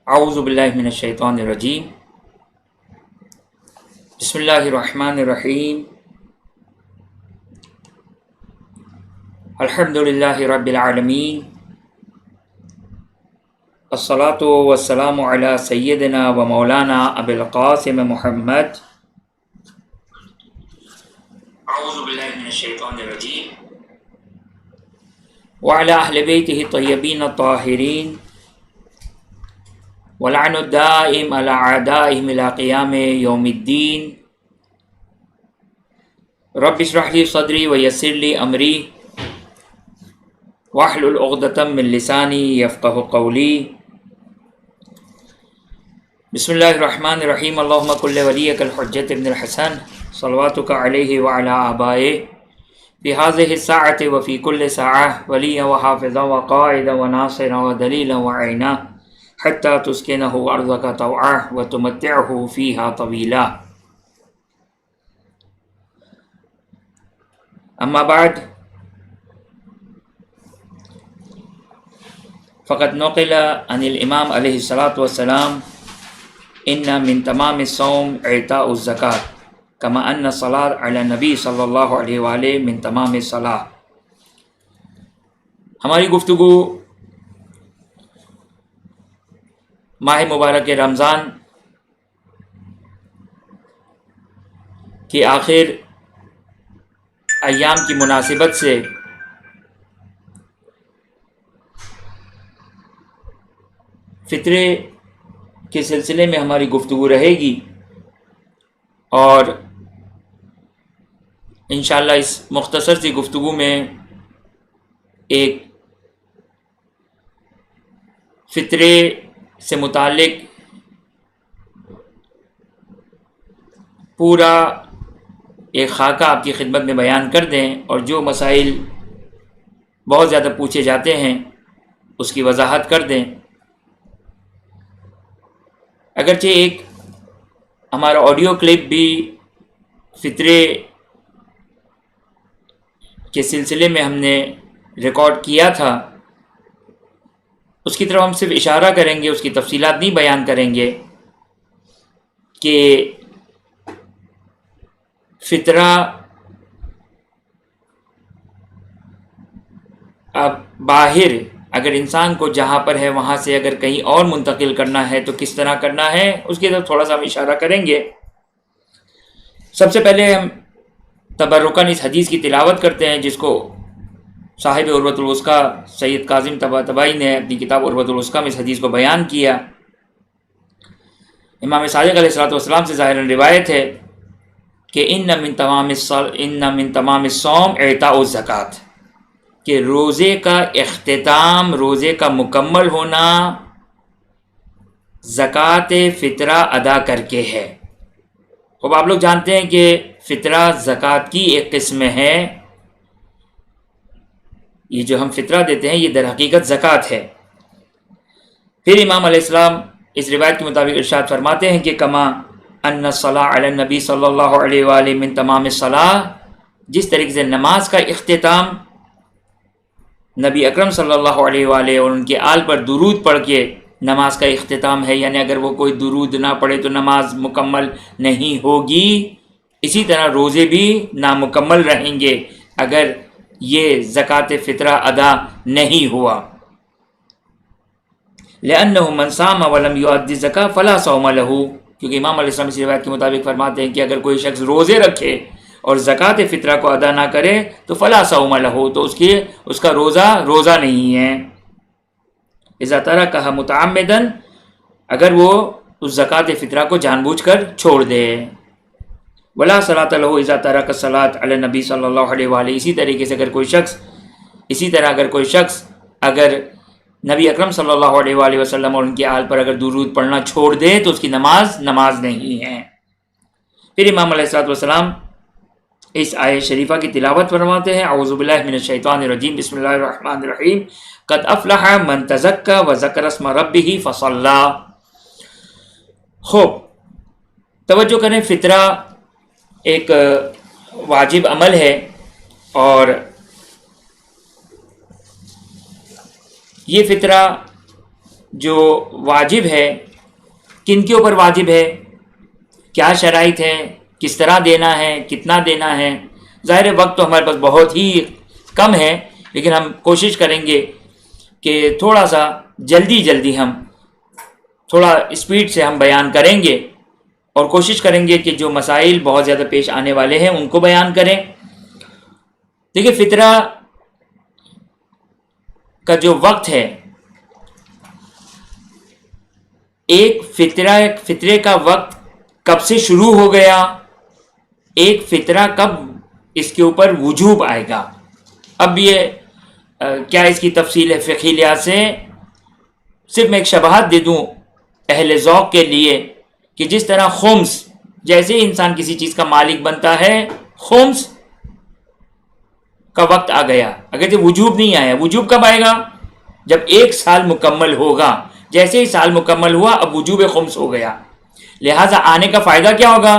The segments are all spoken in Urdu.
اعوذ باللہ من الشیطان الرجیم بسم اللہ الرحمن الرحیم الحمد للہ رب العالمین الصلاۃ والسلام علی سیدنا و مولانا ابی القاسم محمد اعوذ باللہ من الشیطان الرجیم وعلی اہل بیتہ الطیبین الطاہرین ولعن الدائم علی اعدائہم الی قیام یوم الدین رب اشرح لی صدری ویسر لی امری واحلل عقدۃ من لسانی یفقہوا قولی بسم اللہ الرحمن الرحیم اللہم کل ولیک الحجۃ ابن الحسن صلواتک علیہ وعلی آبائہ فی هذه الساعة وفی کل ساعة ولیا وحافظا وقائدا وناصرا ودلیلا وعینا حتی تسکنہ ارضک طوعا وتمتعہ فیہا طویلا. اما بعد فقد نقل عن الامام علیہ الصلاۃ والسلام ان من تمام الصوم اعطاء الزکاة کما ان الصلاۃ علی النبی صلی اللہ علیہ وآلہ من تمام الصلاۃ. ہماری گفتگو ماہ مبارک رمضان کے آخر ایام کی مناسبت سے فطرے کے سلسلے میں ہماری گفتگو رہے گی، اور انشاءاللہ اس مختصر سی گفتگو میں ایک فطرے سے متعلق پورا ایک خاکہ آپ کی خدمت میں بیان کر دیں، اور جو مسائل بہت زیادہ پوچھے جاتے ہیں اس کی وضاحت کر دیں. اگرچہ ایک ہمارا آڈیو کلپ بھی فطرے کے سلسلے میں ہم نے ریکارڈ کیا تھا، اس کی طرف ہم صرف اشارہ کریں گے، اس کی تفصیلات نہیں بیان کریں گے کہ فطرہ اب باہر اگر انسان کو جہاں پر ہے وہاں سے اگر کہیں اور منتقل کرنا ہے تو کس طرح کرنا ہے، اس کی طرف تھوڑا سا ہم اشارہ کریں گے. سب سے پہلے ہم تبرکاً اس حدیث کی تلاوت کرتے ہیں جس کو صاحب عروۃ الوثقیٰ سید کاظم طباطبائی نے اپنی کتاب عروۃ الوثقیٰ میں اس حدیث کو بیان کیا. امام صادق علیہ السلام سے ظاہراً روایت ہے کہ ان من تمام الصوم اعطاء الزکوٰۃ، کہ روزے کا اختتام، روزے کا مکمل ہونا زکوٰۃ فطرہ ادا کر کے ہے. اب آپ لوگ جانتے ہیں کہ فطرہ زکوٰۃ کی ایک قسم ہے. یہ جو ہم فطرہ دیتے ہیں یہ در حقیقت زکوٰۃ ہے. پھر امام علیہ السلام اس روایت کے مطابق ارشاد فرماتے ہیں کہ کما ان الصلاۃ علی النبی صلی اللہ علیہ وآلہ من تمام الصلاۃ، جس طریقے سے نماز کا اختتام نبی اکرم صلی اللہ علیہ وآلہ اور ان کے آل پر درود پڑھ کے نماز کا اختتام ہے، یعنی اگر وہ کوئی درود نہ پڑھے تو نماز مکمل نہیں ہوگی. اسی طرح روزے بھی نامکمل رہیں گے اگر یہ زکوٰۃ فطرہ ادا نہیں ہوا. لأنه من صام ولم يؤدي الزکاة فلا صوم له، کیونکہ امام علیہ السلام اس روایت کے مطابق فرماتے ہیں کہ اگر کوئی شخص روزے رکھے اور زکوٰۃ فطرہ کو ادا نہ کرے تو فلا صوم له، تو اس کا روزہ نہیں ہے. اذا ترکہ متعمدا، اگر وہ اس زکوٰۃ فطرہ کو جان بوجھ کر چھوڑ دے. ولا صلاۃ له اذا ترک الصلاۃ علی النبی صلی اللہ علیہ وآلہ، اسی طریقے سے اگر کوئی شخص اگر نبی اکرم صلی اللہ علیہ وآلہ وسلم اور ان کے آل پر اگر درود پڑھنا چھوڑ دے تو اس کی نماز نہیں ہے. پھر امام علیہ السلام اس آیت شریفہ کی تلاوت فرماتے ہیں. اعوذ باللہ من الشیطان الرجیم بسم اللہ الرحمن الرحیم قد افلح من تزکا وذکر اسم ربہ فصلی. خوب توجہ کریں، فطرہ ایک واجب عمل ہے، اور یہ فطرہ جو واجب ہے کن کے اوپر واجب ہے، کیا شرائط ہے، کس طرح دینا ہے، کتنا دینا ہے. ظاہر وقت تو ہمارے پاس بہت ہی کم ہے، لیکن ہم کوشش کریں گے کہ تھوڑا سا جلدی ہم تھوڑا اسپیڈ سے ہم بیان کریں گے، اور کوشش کریں گے کہ جو مسائل بہت زیادہ پیش آنے والے ہیں ان کو بیان کریں. دیکھیے فطرہ کا جو وقت ہے، ایک فطرے کا وقت کب سے شروع ہو گیا، ایک فطرہ کب اس کے اوپر وجوب آئے گا. اب یہ کیا اس کی تفصیل ہے فقہی لحاظ سے، صرف میں ایک شبہات دے دوں اہل ذوق کے لیے کہ جس طرح خمس، جیسے انسان کسی چیز کا مالک بنتا ہے، خمس کا وقت آ گیا، اگرچہ وجوب نہیں آیا. وجوب کب آئے گا؟ جب 1 سال مکمل ہوگا. جیسے ہی سال مکمل ہوا اب وجوب خمس ہو گیا. لہٰذا آنے کا فائدہ کیا ہوگا؟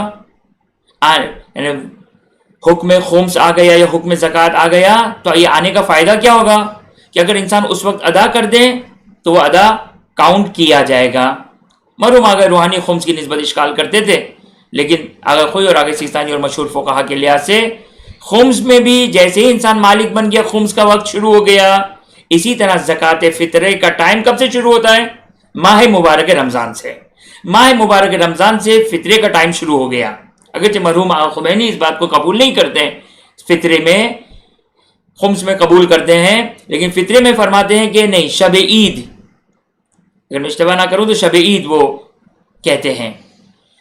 یعنی حکم خمس آ گیا یا حکم زکوٰۃ آ گیا تو یہ آنے کا فائدہ کیا ہوگا کہ اگر انسان اس وقت ادا کر دے تو وہ ادا کاؤنٹ کیا جائے گا. مرحوم آغا روحانی خمس کی نسبت اشکال کرتے تھے، لیکن آغا خوئی اور آغا سیستانی اور مشہور فقہا کے لحاظ سے خمس میں بھی جیسے ہی انسان مالک بن گیا خمس کا وقت شروع ہو گیا. اسی طرح زکوٰۃ فطرے کا ٹائم کب سے شروع ہوتا ہے؟ ماہ مبارک رمضان سے. ماہ مبارک رمضان سے فطرے کا ٹائم شروع ہو گیا. اگرچہ مرحوم آغا خمینی اس بات کو قبول نہیں کرتے، فطرے میں خمس میں قبول کرتے ہیں، لیکن فطرے میں فرماتے ہیں کہ نہیں، شب عید، اگر میں اشتباہ نہ کروں تو شب عید وہ کہتے ہیں.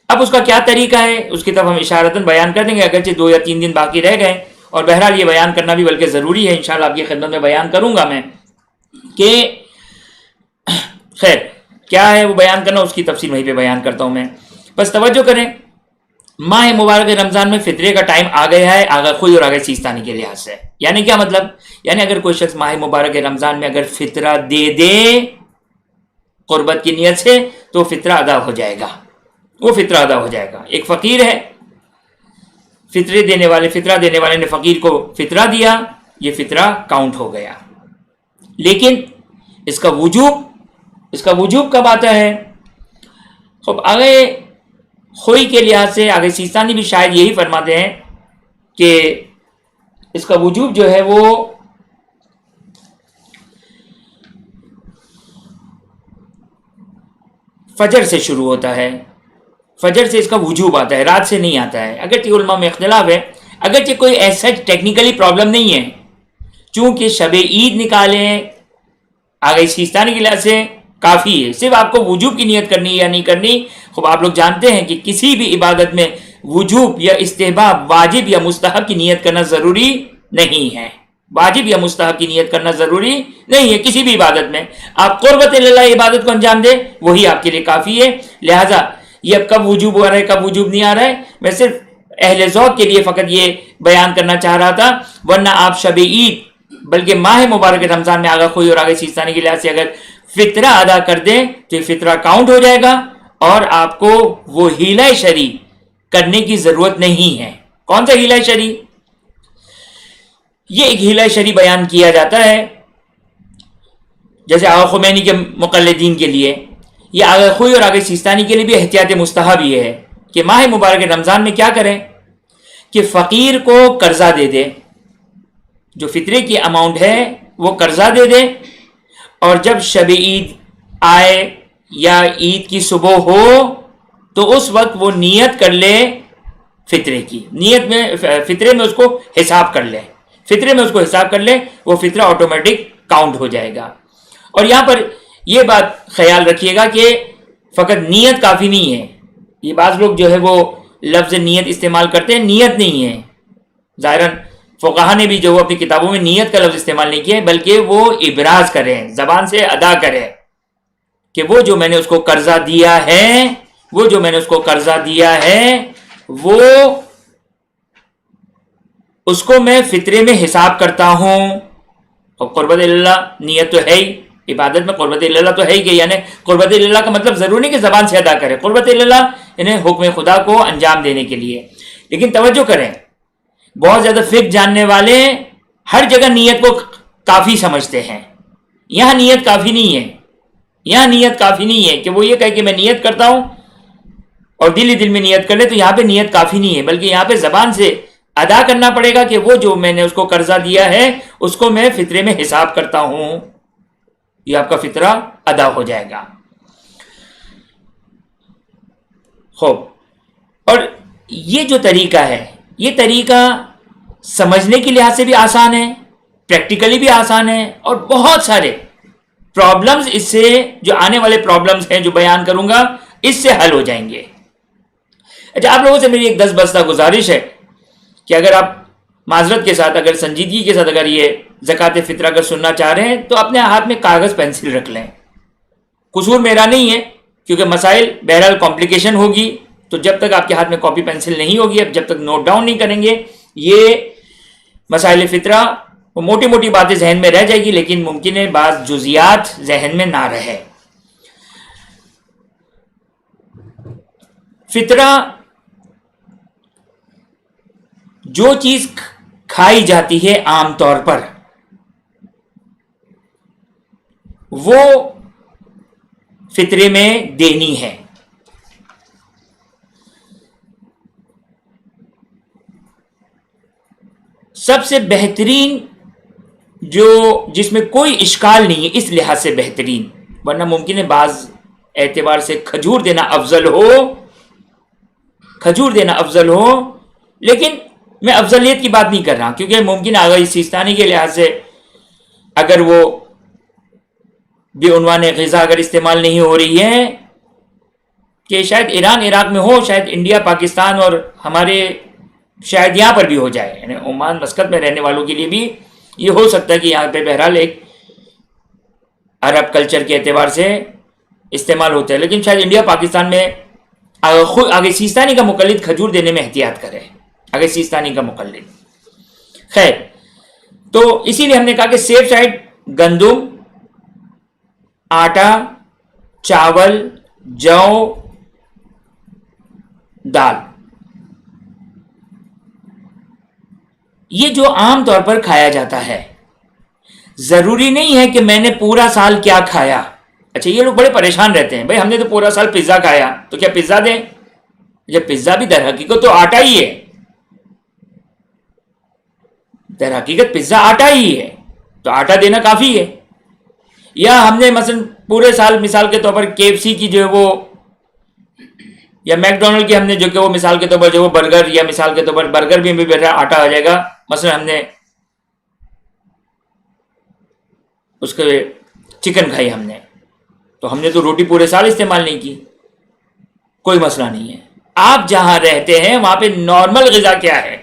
اب اس کا کیا طریقہ ہے اس کی طرف ہم اشارتاً بیان کر دیں گے، اگرچہ 2 یا 3 دن باقی رہ گئے، اور بہرحال یہ بیان کرنا بھی بلکہ ضروری ہے. انشاءاللہ آپ کی خدمت میں بیان کروں گا میں کہ خیر کیا ہے وہ بیان کرنا، اس کی تفصیل وہیں پہ بیان کرتا ہوں میں. بس توجہ کریں، ماہ مبارک رمضان میں فطرے کا ٹائم آ گیا ہے آغا خوئی اور آغا سیستانی کے لحاظ سے. یعنی کیا مطلب؟ یعنی اگر کوئی شخص ماہ مبارک رمضان میں اگر فطرہ دے دے قربت کی نیت سے تو فطرہ ادا ہو جائے گا، وہ فطرہ ادا ہو جائے گا. ایک فقیر ہے، فطرہ دینے والے نے فقیر کو فطرہ دیا، یہ فطرہ کاؤنٹ ہو گیا. لیکن اس کا وجوب کب آتا ہے؟ خب آگے خوئی کے لحاظ سے آگے سیستانی بھی شاید یہی فرماتے ہیں کہ اس کا وجوب جو ہے وہ فجر سے شروع ہوتا ہے. فجر سے اس کا وجوب آتا ہے، رات سے نہیں آتا ہے. اگرچہ علماء میں اختلاف ہے، اگرچہ کوئی ایسا ٹیکنیکلی پرابلم نہیں ہے، چونکہ شب عید نکالیں آگے سیستانی کے لحاظ سے کافی ہے. صرف آپ کو وجوب کی نیت کرنی یا نہیں کرنی. خوب آپ لوگ جانتے ہیں کہ کسی بھی عبادت میں وجوب یا استحباب، واجب یا مستحب کی نیت کرنا ضروری نہیں ہے. واجب یا مستحب کی نیت کرنا ضروری نہیں ہے کسی بھی عبادت میں. آپ قربت اللہ عبادت کو انجام دیں وہی آپ کے لیے کافی ہے. لہٰذا یہ اب کب وجوب ہو رہا ہے کب وجوب نہیں آ رہا ہے، میں صرف اہل ذوق کے لیے فقط یہ بیان کرنا چاہ رہا تھا. ورنہ آپ شب عید بلکہ ماہ مبارک رمضان میں آغا خوئی اور آغا سیستانی کے لحاظ سے اگر فطرہ ادا کر دیں تو یہ فطرہ کاؤنٹ ہو جائے گا، اور آپ کو وہ ہیلہ شرعی کرنے کی ضرورت نہیں ہے. کون سا ہیلہ شرعی؟ یہ ایک ہیلہ شرعی بیان کیا جاتا ہے جیسے آغا خمینی کے مقلدین کے لیے، یہ آغا خوئی اور آغا سیستانی کے لیے بھی احتیاط مستحب یہ ہے کہ ماہ مبارک رمضان میں کیا کریں کہ فقیر کو قرضہ دے دے، جو فطرے کی اماؤنٹ ہے وہ قرضہ دے دے، اور جب شب عید آئے یا عید کی صبح ہو تو اس وقت وہ نیت کر لے فطرے کی، نیت میں فطرے میں اس کو حساب کر لے، وہ فطرہ آٹومیٹک کاؤنٹ ہو جائے گا. اور یہاں پر یہ بات خیال رکھیے گا کہ فقط نیت کافی نہیں ہے. یہ بعض لوگ جو ہے وہ لفظ نیت استعمال کرتے ہیں، نیت نہیں ہے. ظاہراً فقہا نے بھی جو اپنی کتابوں میں نیت کا لفظ استعمال نہیں کیا ہے، بلکہ وہ ابراز کریں، زبان سے ادا کریں کہ وہ جو میں نے اس کو قرضہ دیا ہے وہ اس کو میں فطرے میں حساب کرتا ہوں. اور قربت اللہ نیت تو ہے ہی، عبادت میں قربت اللہ تو ہے ہی کہ یعنی قربت اللہ کا مطلب ضروری نہیں کہ زبان سے ادا کرے، قربت اللہ یعنی حکم خدا کو انجام دینے کے لیے. لیکن توجہ کریں، بہت زیادہ فقہ جاننے والے ہر جگہ نیت کو کافی سمجھتے ہیں، یہاں نیت کافی نہیں ہے. یہاں نیت کافی نہیں ہے کہ وہ یہ کہے کہ میں نیت کرتا ہوں اور دل ہی دل میں نیت کر لے، تو یہاں پہ نیت کافی نہیں ہے، بلکہ یہاں پہ زبان سے ادا کرنا پڑے گا کہ وہ جو میں نے اس کو قرضہ دیا ہے اس کو میں فطرے میں حساب کرتا ہوں، یہ آپ کا فطرہ ادا ہو جائے گا. خوب. اور یہ جو طریقہ ہے، یہ طریقہ سمجھنے کے لحاظ سے بھی آسان ہے، پریکٹیکلی بھی آسان ہے، اور بہت سارے پرابلمز اس سے، جو آنے والے پرابلمز ہیں جو بیان کروں گا، اس سے حل ہو جائیں گے. اچھا، آپ لوگوں سے میری ایک دس بستہ گزارش ہے کہ اگر آپ معذرت کے ساتھ، اگر سنجیدگی کے ساتھ اگر یہ زکوٰۃ فطرہ اگر سننا چاہ رہے ہیں تو اپنے ہاتھ میں کاغذ پینسل رکھ لیں. قصور میرا نہیں ہے، کیونکہ مسائل بہرحال کمپلیکیشن ہوگی، تو جب تک آپ کے ہاتھ میں کاپی پینسل نہیں ہوگی، اب جب تک نوٹ ڈاؤن نہیں کریں گے یہ مسائل فطرہ، وہ موٹی موٹی باتیں ذہن میں رہ جائے گی، لیکن ممکن ہے بعض جزیات ذہن میں نہ رہے. فطرہ جو چیز کھائی جاتی ہے عام طور پر، وہ فطرے میں دینی ہے. سب سے بہترین جو جس میں کوئی اشکال نہیں ہے، اس لحاظ سے بہترین، ورنہ ممکن ہے بعض اعتبار سے کھجور دینا افضل ہو، کھجور دینا افضل ہو، لیکن میں افضلیت کی بات نہیں کر رہا، کیونکہ ممکن آگاہی سیستانی کے لحاظ سے اگر وہ بے عنوان غذا اگر استعمال نہیں ہو رہی ہے، کہ شاید ایران عراق میں ہو، شاید انڈیا پاکستان اور ہمارے شاید یہاں پر بھی ہو جائے، یعنی عمان مسقط میں رہنے والوں کے لیے بھی یہ ہو سکتا ہے کہ یہاں پہ بہرحال ایک عرب کلچر کے اعتبار سے استعمال ہوتا ہے، لیکن شاید انڈیا پاکستان میں خود آگے سیستانی کا مقلد کھجور دینے میں احتیاط کرے، آگے سیستانی کا مقلد. خیر، تو اسی لیے ہم نے کہا کہ سیف سائڈ گندم، آٹا، چاول، جو، دال، یہ جو عام طور پر کھایا جاتا ہے. ضروری نہیں ہے کہ میں نے پورا سال کیا کھایا. اچھا، یہ لوگ بڑے پریشان رہتے ہیں، بھائی ہم نے تو پورا سال پیزا کھایا تو کیا پیزا دیں؟ جب پیزا بھی در حقیقت تو آٹا ہی ہے، در حقیقت پیزا آٹا ہی ہے، تو آٹا دینا کافی ہے. یا ہم نے مثلا پورے سال مثال کے طور پر KFC کی جو ہے وہ، یا میک ڈونلڈ کی ہم نے جو کہ وہ مثال کے طور پر جو وہ برگر، یا مثال کے طور پر برگر بھی آٹا آ جائے گا، مثلا ہم نے اس کے چکن کھائی ہم نے، تو ہم نے تو روٹی پورے سال استعمال نہیں کی، کوئی مسئلہ نہیں ہے. آپ جہاں رہتے ہیں وہاں پہ نارمل غذا کیا ہے؟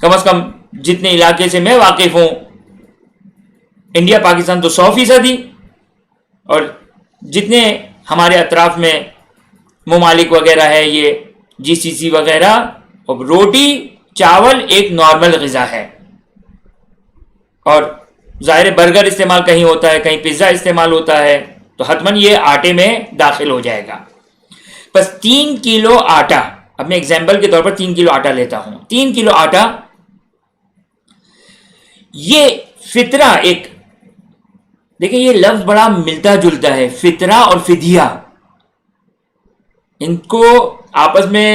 کم از کم جتنے علاقے سے میں واقف ہوں، انڈیا پاکستان تو 100% ہی، اور جتنے ہمارے اطراف میں ممالک وغیرہ ہے، یہ GCC وغیرہ، اب روٹی چاول ایک نارمل غذا ہے. اور ظاہر برگر استعمال کہیں ہوتا ہے، کہیں پیزا استعمال ہوتا ہے، تو حتماً یہ آٹے میں داخل ہو جائے گا. بس 3 کلو آٹا، اب میں ایگزامپل کے طور پر 3 کلو آٹا لیتا ہوں، 3 کلو آٹا، یہ فطرہ ایک، دیکھیں یہ لفظ بڑا ملتا جلتا ہے، فطرہ اور فدیہ، ان کو آپس میں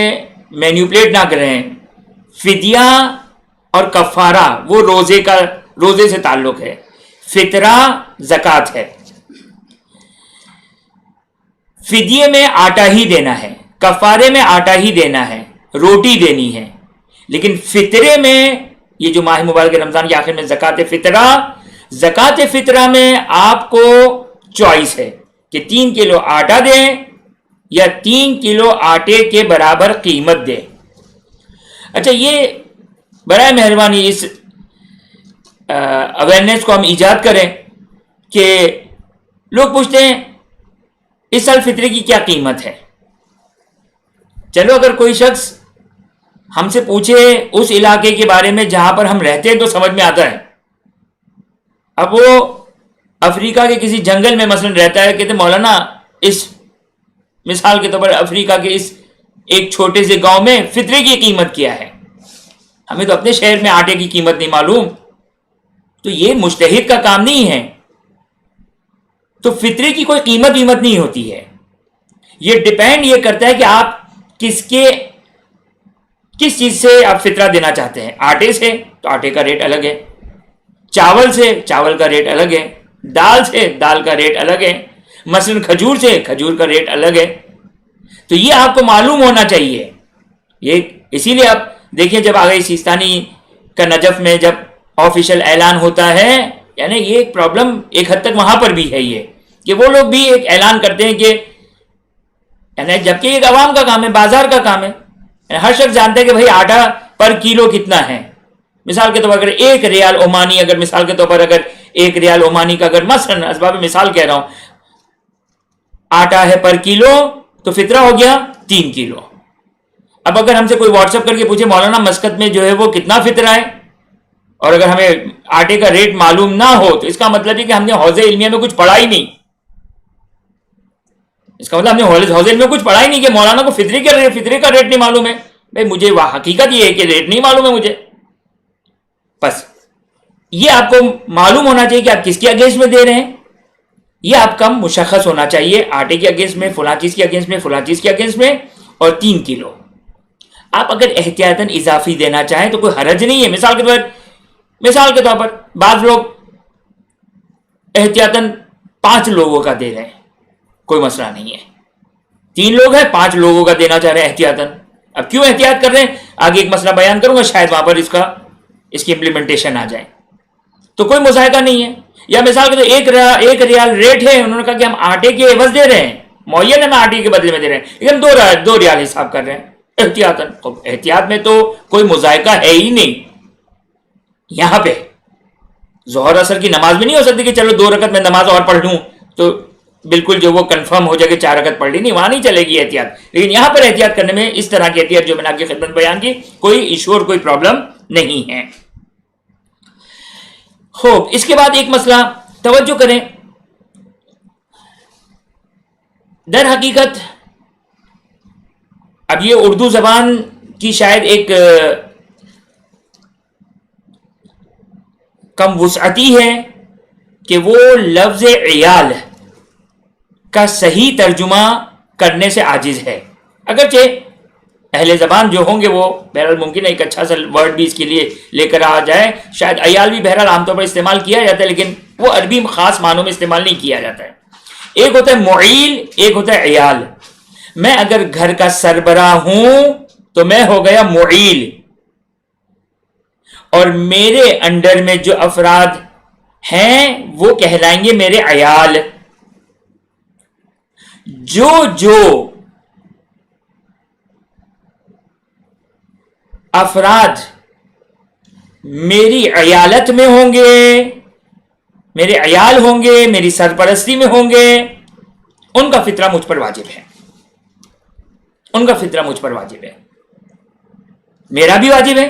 مینیپولیٹ نہ کریں. فدیہ اور کفارہ وہ روزے سے تعلق ہے، فطرہ زکوٰۃ ہے. فدیے میں آٹا ہی دینا ہے، کفارے میں آٹا ہی دینا ہے، روٹی دینی ہے. لیکن فطرے میں، یہ جو ماہ مبارک رمضان کے آخر میں زکوٰۃ فطرہ میں آپ کو چوائس ہے کہ 3 کلو آٹا دیں یا 3 کلو آٹے کے برابر قیمت دیں. اچھا، یہ برائے مہربانی اس اویئرنیس کو ہم ایجاد کریں کہ لوگ پوچھتے ہیں اس سال فطرے کی کیا قیمت ہے. چلو اگر کوئی شخص ہم سے پوچھے اس علاقے کے بارے میں جہاں پر ہم رہتے ہیں تو سمجھ میں آتا ہے. اب وہ افریقہ کے کسی جنگل میں مثلا رہتا ہے، کہتے مولانا اس مثال کے طور پر افریقہ کے اس ایک چھوٹے سے گاؤں میں فطرے کی قیمت کیا ہے، ہمیں تو اپنے شہر میں آٹے کی قیمت نہیں معلوم. تو یہ مجتہد کا کام نہیں ہے، تو فطرے کی کوئی قیمت نہیں ہوتی ہے. یہ ڈپینڈ یہ کرتا ہے کہ آپ کس چیز سے آپ فطرہ دینا چاہتے ہیں. آٹے سے تو آٹے کا ریٹ الگ ہے، چاول سے چاول کا ریٹ الگ ہے، دال سے دال کا ریٹ الگ ہے، مثلا کھجور سے کھجور کا ریٹ الگ ہے. تو یہ آپ کو معلوم ہونا چاہیے. یہ اسی لیے آپ دیکھیں جب آگئی سیستانی کا نجف میں جب آفیشل اعلان ہوتا ہے، یعنی یہ ایک پرابلم ایک حد تک وہاں پر بھی ہے، یہ کہ وہ لوگ بھی ایک اعلان کرتے ہیں کہ یعنی جبکہ ایک عوام کا کام ہے، بازار کا کام ہے، ہر شخص جانتا ہے کہ بھائی آٹا پر کلو کتنا ہے. مثال کے طور پر اگر 1 ریال عمانی، اگر مثال کے طور پر اگر 1 ریال عمانی کا اگر مثلا اسباب مثال کہہ رہا ہوں آٹا ہے پر کلو، تو فطرہ ہو گیا 3 کلو. اب اگر ہم سے کوئی واٹس ایپ کر کے پوچھے مولانا مسقط میں جو ہے وہ کتنا فطرہ ہے، اور اگر ہمیں آٹے کا ریٹ معلوم نہ ہو، تو اس کا مطلب ہے کہ ہم نے حوض علمیہ میں کچھ پڑھا ہی نہیں. اس کا مطلب ہم نے حوض علمیہ میں کچھ پڑھا ہی نہیں کہ مولانا کو فطرے کا ریٹ نہیں معلوم ہے. بھائی مجھے حقیقت یہ ہے کہ ریٹ نہیں معلوم ہے مجھے. بس یہ آپ کو معلوم ہونا چاہیے کہ آپ کس کے اگینسٹ میں دے رہے ہیں. یہ آپ کا مشخص ہونا چاہیے، آٹے کے اگینسٹ میں، فلاں چیز کے اگینسٹ میں، فلاں چیز کے اگینسٹ میں، اور 3 کلو. آپ اگر احتیاطاً اضافی دینا چاہیں تو کوئی حرج نہیں ہے. مثال کے طور پر بعض لوگ احتیاطاً 5 لوگوں کا دے رہے ہیں، کوئی مسئلہ نہیں ہے. 3 لوگ ہیں، 5 لوگوں کا دینا چاہ رہے ہیں احتیاطاً. اب کیوں احتیاط کر رہے ہیں آگے ایک مسئلہ بیان کروں گا، شاید وہاں پر اس کی امپلیمنٹیشن آ جائے. تو کوئی مذائقہ نہیں ہے. یا مثال کے طور 1 ریال ریٹ ہے، انہوں نے کہا کہ ہم آٹے کے عوض دے رہے ہیں، معین ہم آٹے کے بدلے میں دے رہے ہیں، لیکن 2 ریال حساب کر رہے ہیں احتیاطاً. احتیاط میں تو کوئی مذائقہ ہے ہی نہیں. یہاں پہ ظہر اثر کی نماز بھی نہیں ہو سکتی کہ چلو 2 رکعت میں نماز اور پڑھ لوں تو بالکل جو وہ کنفرم ہو جائے کہ 4 رکعت پڑھ لی، نہیں، وہاں نہیں چلے گی احتیاط. لیکن یہاں پر احتیاط کرنے میں اس طرح کی احتیاط جو میں نے آپ کی خدمت بیان کی، کوئی ایشو اور کوئی پرابلم نہیں ہے. خوب، اس کے بعد ایک مسئلہ توجہ کریں. در حقیقت اب یہ اردو زبان کی شاید ایک کم وسعتی ہے کہ وہ لفظ عیال کا صحیح ترجمہ کرنے سے عاجز ہے. اگرچہ اہل زبان جو ہوں گے وہ بہرحال ممکن ہے ایک اچھا سا ورڈ بھی اس کے لیے لے کر آ جائے. شاید عیال بھی بہرحال عام طور پر استعمال کیا جاتا ہے، لیکن وہ عربی خاص معنوں میں استعمال نہیں کیا جاتا ہے. ایک ہوتا ہے معیل، ایک ہوتا ہے عیال. میں اگر گھر کا سربراہ ہوں تو میں ہو گیا معیل، اور میرے انڈر میں جو افراد ہیں وہ کہلائیں گے میرے عیال. جو افراد میری عیالت میں ہوں گے، میرے عیال ہوں گے، میری سرپرستی میں ہوں گے، ان کا فطرہ مجھ پر واجب ہے. ان کا فطرہ مجھ پر واجب ہے، میرا بھی واجب ہے.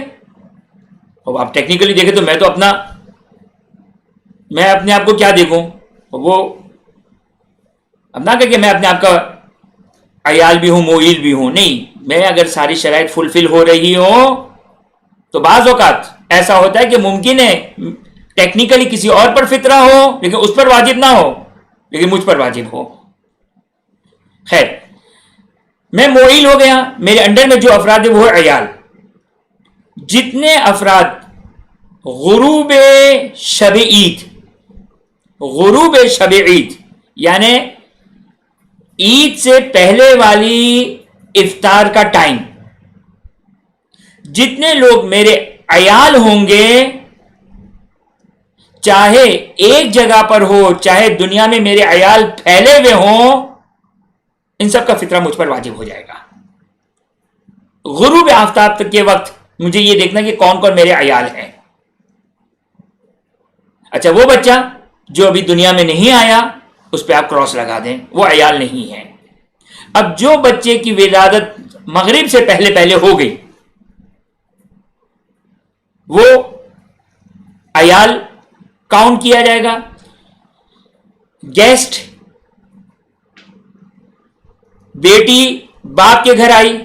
اب آپ ٹیکنیکلی دیکھیں تو میں اپنے آپ کو کیا دیکھوں، وہ اب نہ کہ میں اپنے آپ کا عیال بھی ہوں معیل بھی ہوں، نہیں. میں اگر ساری شرائط فلفل ہو رہی ہوں تو بعض اوقات ایسا ہوتا ہے کہ ممکن ہے ٹیکنیکلی کسی اور پر فطرہ ہو لیکن اس پر واجب نہ ہو، لیکن مجھ پر واجب ہو. خیر، میں معیل ہو گیا، میرے انڈر میں جو افراد ہیں وہ ہے عیال. جتنے افراد غروب شب عید یعنی عید سے پہلے والی افطار کا ٹائم، جتنے لوگ میرے عیال ہوں گے، چاہے ایک جگہ پر ہو چاہے دنیا میں میرے عیال پھیلے ہوئے ہوں، ان سب کا فطرہ مجھ پر واجب ہو جائے گا. غروب آفتاب تک کے وقت مجھے یہ دیکھنا کہ کون کون میرے عیال ہیں. اچھا، وہ بچہ جو ابھی دنیا میں نہیں آیا اس پہ آپ کراس لگا دیں، وہ عیال نہیں ہے. اب جو بچے کی ولادت مغرب سے پہلے ہو گئی وہ عیال کاؤنٹ کیا جائے گا. گیسٹ، بیٹی باپ کے گھر آئی،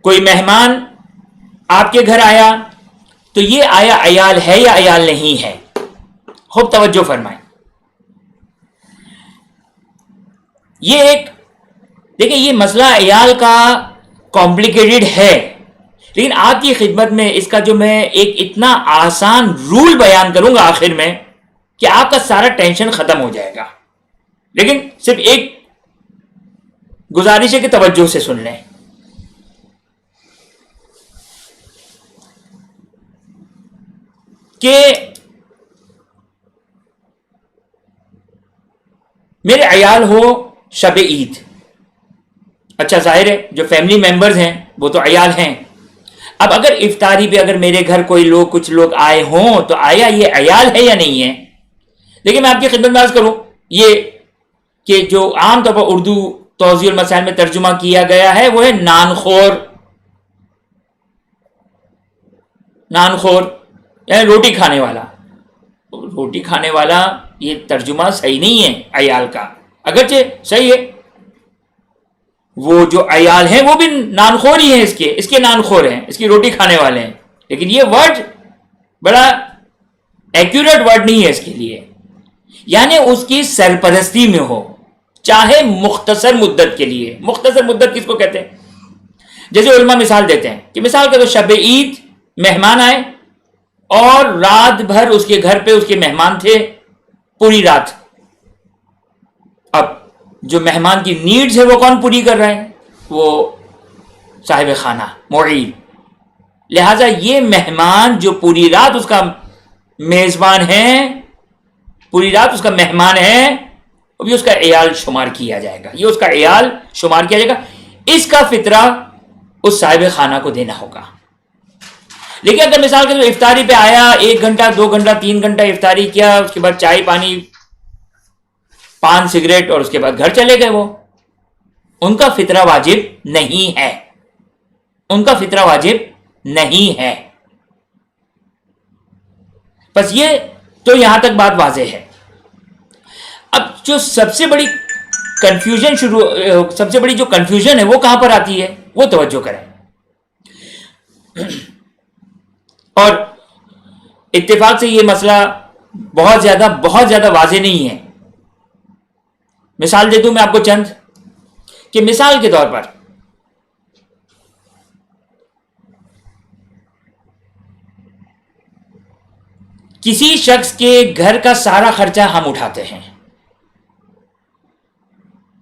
کوئی مہمان آپ کے گھر آیا، تو یہ آیا عیال ہے یا عیال نہیں ہے؟ خوب توجہ فرمائیں. یہ ایک دیکھیں یہ مسئلہ عیال کا کمپلیکیٹڈ ہے، لیکن آپ کی خدمت میں اس کا جو میں ایک اتنا آسان رول بیان کروں گا آخر میں کہ آپ کا سارا ٹینشن ختم ہو جائے گا، لیکن صرف ایک گزارش ہے کہ توجہ سے سن لیں. کہ میرے عیال ہو شب عید، اچھا ظاہر ہے جو فیملی ممبرز ہیں وہ تو عیال ہیں. اب اگر افطاری پہ اگر میرے گھر کوئی لوگ کچھ لوگ آئے ہوں تو آیا یہ عیال ہے یا نہیں ہے؟ دیکھیں میں آپ کی خدمت میں عرض کروں یہ کہ جو عام طور پر اردو توضیح المسائل میں ترجمہ کیا گیا ہے وہ ہے نان خور. نان خور یعنی روٹی کھانے والا. روٹی کھانے والا یہ ترجمہ صحیح نہیں ہے عیال کا، اگرچہ صحیح ہے، وہ جو عیال ہیں وہ بھی نان خور ہی ہیں، اس کے نان خور ہیں، اس کی روٹی کھانے والے ہیں، لیکن یہ ورڈ بڑا ایکوریٹ ورڈ نہیں ہے اس کے لیے. یعنی اس کی سرپرستی میں ہو، چاہے مختصر مدت کے لیے. مختصر مدت کس کو کہتے ہیں؟ جیسے علماء مثال دیتے ہیں کہ مثال کے تو شب عید مہمان آئے اور رات بھر اس کے گھر پہ اس کے مہمان تھے پوری رات. اب جو مہمان کی نیڈز ہے وہ کون پوری کر رہے ہیں؟ وہ صاحب خانہ معین. لہذا یہ مہمان جو پوری رات اس کا میزبان ہے، پوری رات اس کا مہمان ہے، ابھی اس کا عیال شمار کیا جائے گا، یہ اس کا عیال شمار کیا جائے گا. اس کا فطرہ اس صاحب خانہ کو دینا ہوگا. لیکن اگر مثال کے افطاری پہ آیا، 1 گھنٹہ 2 گھنٹہ 3 گھنٹہ افطاری کیا، اس کے بعد چائے پانی پان سگریٹ اور اس کے بعد گھر چلے گئے، وہ ان کا فطرہ واجب نہیں ہے، ان کا فطرہ واجب نہیں ہے. بس یہ تو یہاں تک بات واضح ہے. اب جو سب سے بڑی کنفیوژن ہے وہ کہاں پر آتی ہے، وہ توجہ کریں. اور اتفاق سے یہ مسئلہ بہت زیادہ واضح نہیں ہے. مثال دے دوں میں آپ کو چند، کہ مثال کے طور پر کسی شخص کے گھر کا سارا خرچہ ہم اٹھاتے ہیں.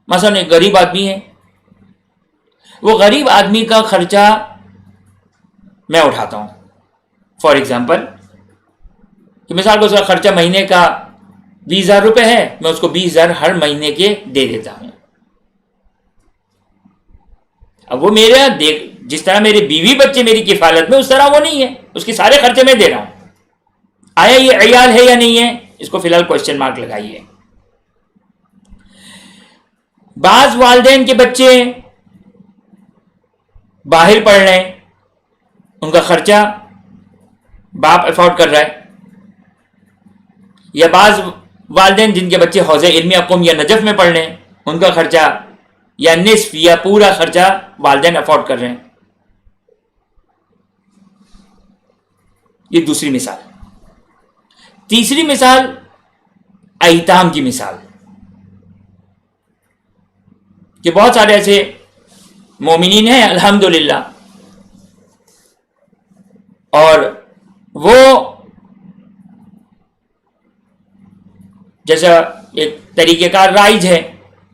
مثلا ایک غریب آدمی ہے، وہ غریب آدمی کا خرچہ میں اٹھاتا ہوں. فار ایگزامپل کہ مثال کو اس کا خرچہ مہینے کا 20,000 روپے ہے، میں اس کو 20,000 ہر مہینے کے دے دیتا ہوں. اب وہ میرا جس طرح میرے بیوی بچے میری کفالت میں، اس طرح وہ نہیں ہے، اس کے سارے خرچے میں دے رہا ہوں. آیا یہ عیال ہے یا نہیں ہے؟ اس کو فی الحال کوشچن مارک لگائیے. بعض والدین کے بچے باہر پڑھ رہے ہیں، ان کا خرچہ باپ افورڈ کر رہا ہے. یا بعض والدین جن کے بچے حوزہ علمیہ قم یا نجف میں پڑھ رہے ہیں، ان کا خرچہ یا نصف یا پورا خرچہ والدین افورڈ کر رہے ہیں. یہ دوسری مثال. تیسری مثال ایتام کی مثال، کہ بہت سارے ایسے مومنین ہیں الحمدللہ، اور وہ جیسا ایک طریقہ کار رائج ہے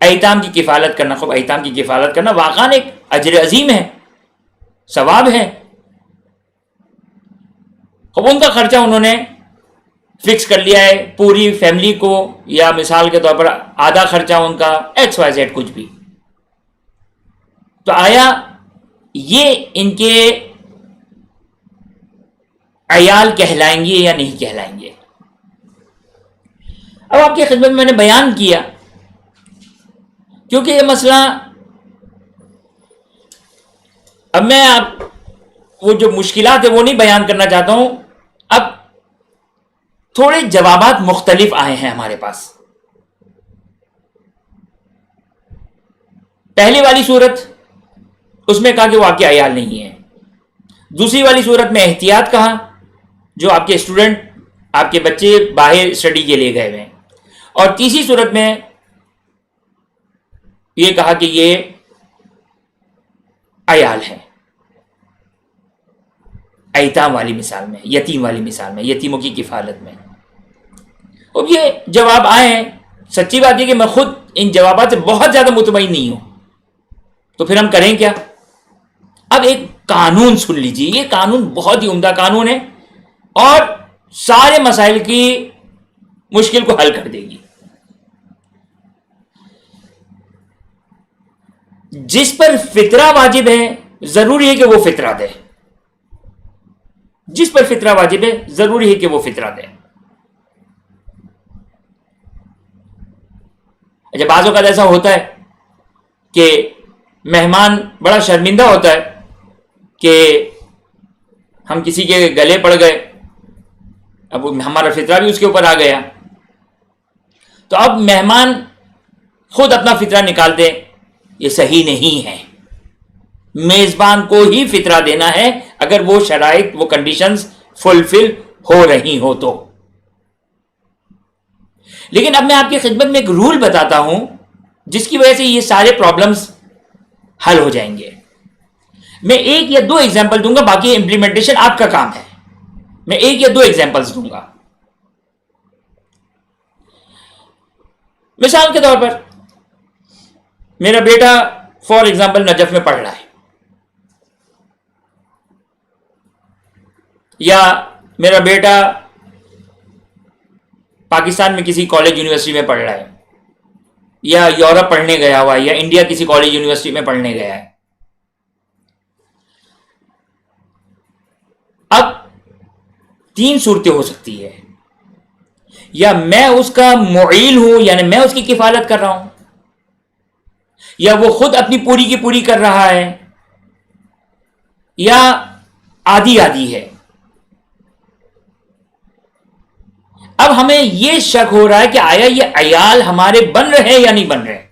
ایتام کی کفالت کرنا. خوب ایتام کی کفالت کرنا واقعاً ایک اجر عظیم ہے، ثواب ہے. خوب ان کا خرچہ انہوں نے فکس کر لیا ہے پوری فیملی کو، یا مثال کے طور پر آدھا خرچہ ان کا XYZ کچھ بھی. تو آیا یہ ان کے عیال کہلائیں گے یا نہیں کہلائیں گے؟ اب آپ کی خدمت میں نے بیان کیا، کیونکہ یہ مسئلہ اب میں آپ وہ جو مشکلات ہے وہ نہیں بیان کرنا چاہتا ہوں. اب تھوڑے جوابات مختلف آئے ہیں ہمارے پاس. پہلی والی صورت اس میں کہا کہ واقعہ عیال نہیں ہے. دوسری والی صورت میں احتیاط کہا، جو آپ کے اسٹوڈنٹ، آپ کے بچے باہر اسٹڈی کے لیے گئے ہوئے ہیں. اور تیسری صورت میں یہ کہا کہ یہ عیال ہے، ایتام والی مثال میں، یتیم والی مثال میں، یتیموں کی کفالت میں. اب یہ جواب آئے ہیں، سچی بات یہ کہ میں خود ان جوابات سے بہت زیادہ مطمئن نہیں ہوں. تو پھر ہم کریں کیا؟ اب ایک قانون سن لیجیے، یہ قانون بہت ہی عمدہ قانون ہے اور سارے مسائل کی مشکل کو حل کر دے گی. جس پر فطرہ واجب ہے ضروری ہے کہ وہ فطرہ دے. جس پر فطرہ واجب ہے ضروری ہے کہ وہ فطرہ دے. اچھا، بعض اوقات ایسا ہوتا ہے کہ مہمان بڑا شرمندہ ہوتا ہے کہ ہم کسی کے گلے پڑ گئے، اب ہمارا فطرہ بھی اس کے اوپر آ گیا. تو اب مہمان خود اپنا فطرہ نکال دے، یہ صحیح نہیں ہے. میزبان کو ہی فطرہ دینا ہے اگر وہ شرائط، وہ کنڈیشنز فلفل ہو رہی ہو تو. لیکن اب میں آپ کی خدمت میں ایک رول بتاتا ہوں جس کی وجہ سے یہ سارے پرابلمز حل ہو جائیں گے. میں ایک یا دو ایگزامپل دوں گا، باقی امپلیمنٹیشن آپ کا کام ہے. میں ایک یا دو ایگزامپلز دوں گا. مثال کے طور پر میرا بیٹا فار ایگزامپل نجف میں پڑھ رہا ہے، یا میرا بیٹا پاکستان میں کسی کالج یونیورسٹی میں پڑھ رہا ہے، یا یورپ پڑھنے گیا ہوا ہے، یا انڈیا کسی کالج یونیورسٹی میں پڑھنے گیا ہے. اب تین صورتیں ہو سکتی ہے، یا میں اس کا معیل ہوں یعنی میں اس کی کفالت کر رہا ہوں، یا وہ خود اپنی پوری کی پوری کر رہا ہے، یا آدھی آدھی ہے. اب ہمیں یہ شک ہو رہا ہے کہ آیا یہ عیال ہمارے بن رہے ہیں یا نہیں بن رہے.